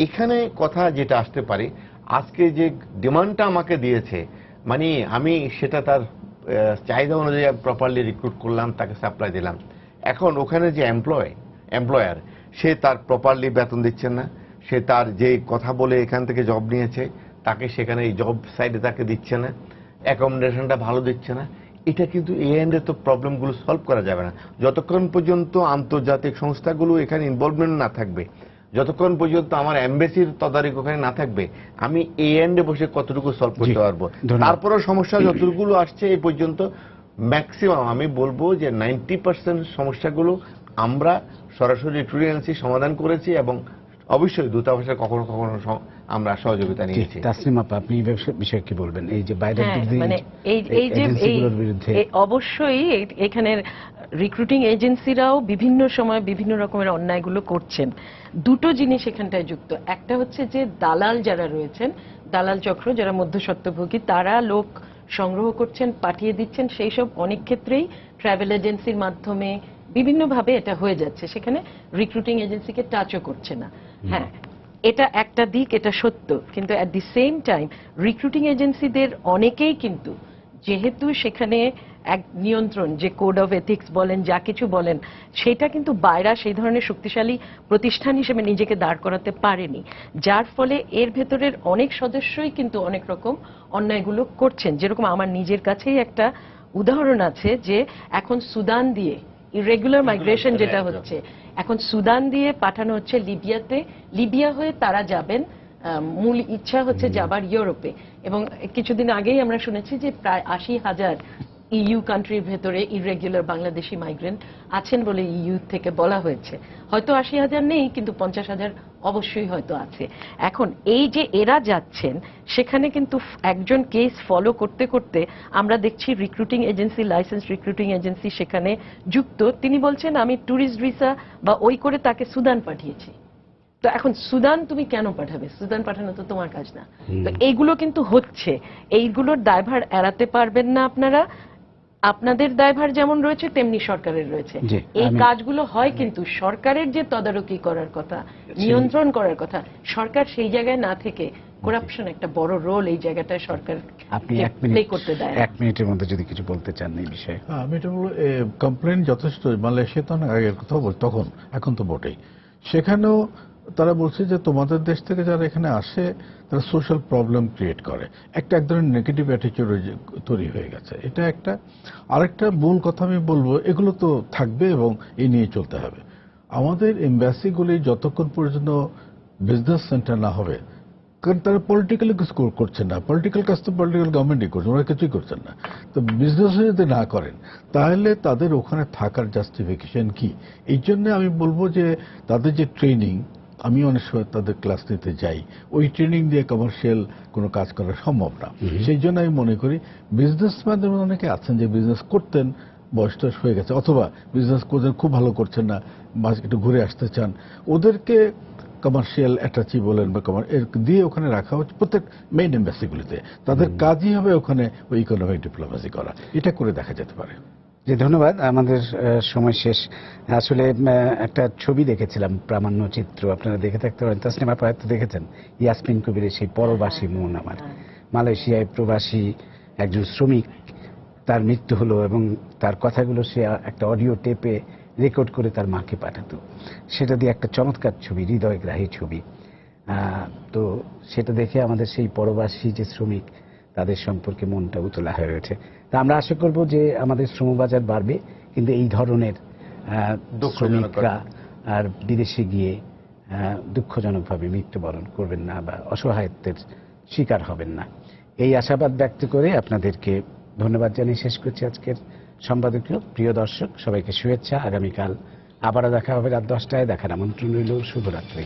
এখানে কথা যেটা আসতে পারে, আজকে যে ডিমান্ডটা আমাকে দিয়েছে মানে আমি সেটা তার চাহিদা অনুযায়ী প্রপারলি রিক্রুট করলাম, তাকে সাপ্লাই দিলাম। এখন ওখানে যে এমপ্লয়ার সে তার প্রপারলি বেতন দিচ্ছেন না, সে তার যে কথা বলে এখান থেকে জব নিয়েছে তাকে সেখানে এই জব সাইডে তাকে দিচ্ছে না, অ্যাকোমোডেশনটা ভালো দিচ্ছে না। এটা কিন্তু এই এন্ডে তো প্রবলেমগুলো সলভ করা যাবে না যতক্ষণ পর্যন্ত আন্তর্জাতিক সংস্থাগুলো এখানে ইনভলভমেন্ট না থাকবে, যতক্ষণ পর্যন্ত আমার এমবেসির তদারকি ওখানে না থাকবে। আমি এই এন্ডে বসে কতটুকু সলভ করতে পারবো? তারপরেও সমস্যা যতটুকুলো আসছে এই পর্যন্ত ম্যাক্সিমাম আমি বলবো যে 90% সমস্যাগুলো আমরা সরাসরি রিক্রুটিং এজেন্সি সমাধান করেছি এবং অবশ্যই দূতাবাসের কখনো কখনো আমরা সহযোগিতা নিয়েছি। তাসনিম আপা, আপনি এই বিষয়ে কি বলবেন? এই যে বাইরের মানে এই যে অবশ্যই এখানের রিক্রুটিং এজেন্সিরাও বিভিন্ন সময় বিভিন্ন রকমের অন্যায়গুলো করছেন। দুটো জিনিস এখানটায় যুক্ত। একটা হচ্ছে যে দালাল যারা রয়েছেন, দালাল চক্র যারা মধ্যস্বত্বভোগী, তারা লোক সংগ্রহ করছেন, পাঠিয়ে দিচ্ছেন। সেই সব অনেক ক্ষেত্রেই ট্রাভেল এজেন্সির মাধ্যমে বিভিন্নভাবে এটা হয়ে যাচ্ছে, সেখানে রিক্রুটিং এজেন্সিকে টাচও করছে না। হ্যাঁ, এটা একটা দিক, এটা সত্য। কিন্তু at the same time recruiting এজেন্সিদের অনেকেই কিন্তু যেহেতু সেখানে এক নিয়ন্ত্রণ, যে কোড অফ এথিক্স বলেন, যা কিছু বলেন, সেটা কিন্তু বাইরে সেই ধরনের শক্তিশালী প্রতিষ্ঠান হিসেবে নিজেকে দাঁড় করাতে পারেনি, যার ফলে এর ভেতরের অনেক সদস্যই কিন্তু অনেক রকম অন্যায়গুলো করছেন। যেরকম আমার নিজের কাছেই একটা উদাহরণ আছে যে এখন সুদান দিয়ে ইরেগুলার মাইগ্রেশন যেটা হচ্ছে, এখন সুদান দিয়ে পাঠানো হচ্ছে লিবিয়াতে, লিবিয়া হয়ে তারা যাবেন, মূল ইচ্ছা হচ্ছে যাবার ইউরোপে। এবং কিছুদিন আগেই আমরা শুনেছি যে প্রায় 80,000 ইইউ কান্ট্রির ভেতরে ইরেগুলার বাংলাদেশি মাইগ্রেন্ট আছেন বলে ইইউ থেকে বলা হয়েছে। হয়তো 80,000 নেই, কিন্তু 50,000 অবশ্যই হয়তো আছে। এখন এই যে এরা যাচ্ছেন, সেখানে কিন্তু একজন কেস ফলো করতে করতে আমরা দেখছি recruiting agency, licence recruiting agency সেখানে যুক্ত। তিনি বলছেন আমি ট্যুরিস্ট ভিসা বা ওই করে তাকে সুদান পাঠিয়েছি। তো এখন সুদান তুমি কেন পাঠাবে? সুদান পাঠানো তো তোমার কাজ না। তো এইগুলো কিন্তু হচ্ছে, এইগুলোর দায়ভার এড়াতে পারবেন না আপনারা। আপনাদের দায়ভার যেমন রয়েছে তেমনি সরকারের রয়েছে। এই কাজগুলো হয় কিন্তু সরকারের যে তদারকি করার কথা, নিয়ন্ত্রণ করার কথা, সরকার সেই জায়গায় না থেকে করাপশন একটা বড় রোল এই জায়গাটায় সরকার আপনি প্লে করতে দেয়। 1 মিনিটের মধ্যে যদি কিছু বলতে চান এই বিষয়ে। আমি এটা বলবো, কমপ্লেন যথেষ্ট মালয়েশিয়া তো অনেক আগের কথা বল, তখন এখন তো বটেই। সেখানেও তারা বলছে যে তোমাদের দেশ থেকে যারা এখানে আসে তারা সোশ্যাল প্রবলেম ক্রিয়েট করে, এক ধরনের নেগেটিভ অ্যাটিটিউড তৈরি হয়ে গেছে। এটা একটা। আরেকটা মূল কথা আমি বলবো, এগুলো তো থাকবে এবং এই নিয়ে চলতে হবে। আমাদের এমবাসিগুলি যতক্ষণ পর্যন্ত বিজনেস সেন্টার না হবে, কারণ তারা পলিটিক্যালি কিছু করছেন না, পলিটিক্যাল কাজ তো পলিটিক্যাল গভর্নমেন্টই করছে, ওরা কিছুই করছেন না। তো বিজনেস যদি না করেন তাহলে তাদের ওখানে থাকার জাস্টিফিকেশন কি? এই জন্য আমি বলবো যে তাদের যে ট্রেনিং, আমি অনেক সময় তাদের ক্লাস নিতে যাই, ওই ট্রেনিং দিয়ে কমার্শিয়াল কোনো কাজ করা সম্ভব না। সেই জন্য আমি মনে করি বিজনেসম্যানদের অনেকে আছেন যে বিজনেস করতেন, বয়স টয়স হয়ে গেছে, অথবা বিজনেস করতেন খুব ভালো করছেন না, একটু ঘুরে আসতে চান, ওদেরকে কমার্শিয়াল অ্যাটাচি বলেন বা এর দিয়ে ওখানে রাখা হচ্ছে প্রত্যেক মেইন এম্বাসিগুলিতে। তাদের কাজই হবে ওখানে ওই ইকোনমিক ডিপ্লোমেসি করা। এটা করে দেখা যেতে পারে। জি, ধন্যবাদ। আমাদের সময় শেষ। আসলে একটা ছবি দেখেছিলাম, প্রামাণ্য চিত্র, আপনারা দেখে থাকতে পারেন। তাসনিম আপা হয়তো দেখেছেন, ইয়াসমিন কবিরের সেই পরবাসী মন আমার। মালয়েশিয়ায় প্রবাসী একজন শ্রমিক, তার মৃত্যু হলো এবং তার কথাগুলো সে একটা অডিও টেপে রেকর্ড করে তার মাকে পাঠাতো। সেটা দিয়ে একটা চমৎকার ছবি, হৃদয়গ্রাহী ছবি। তো সেটা দেখে আমাদের সেই পরবাসী যে শ্রমিক, তাদের সম্পর্কে মনটা উতলা হয়ে ওঠে। তা আমরা আশা করব যে আমাদের শ্রমবাজার বাড়বে, কিন্তু এই ধরনের শ্রমিকরা আর বিদেশে গিয়ে দুঃখজনকভাবে মৃত্যুবরণ করবেন না বা অসহায়ত্বের শিকার হবেন না, এই আশাবাদ ব্যক্ত করে আপনাদেরকে ধন্যবাদ জানিয়ে শেষ করছি আজকের সম্পাদকীয়। প্রিয় দর্শক, সবাইকে শুভেচ্ছা। আগামীকাল আবারও দেখা হবে রাত 10টায়। দেখার আমন্ত্রণ রইল। শুভরাত্রি।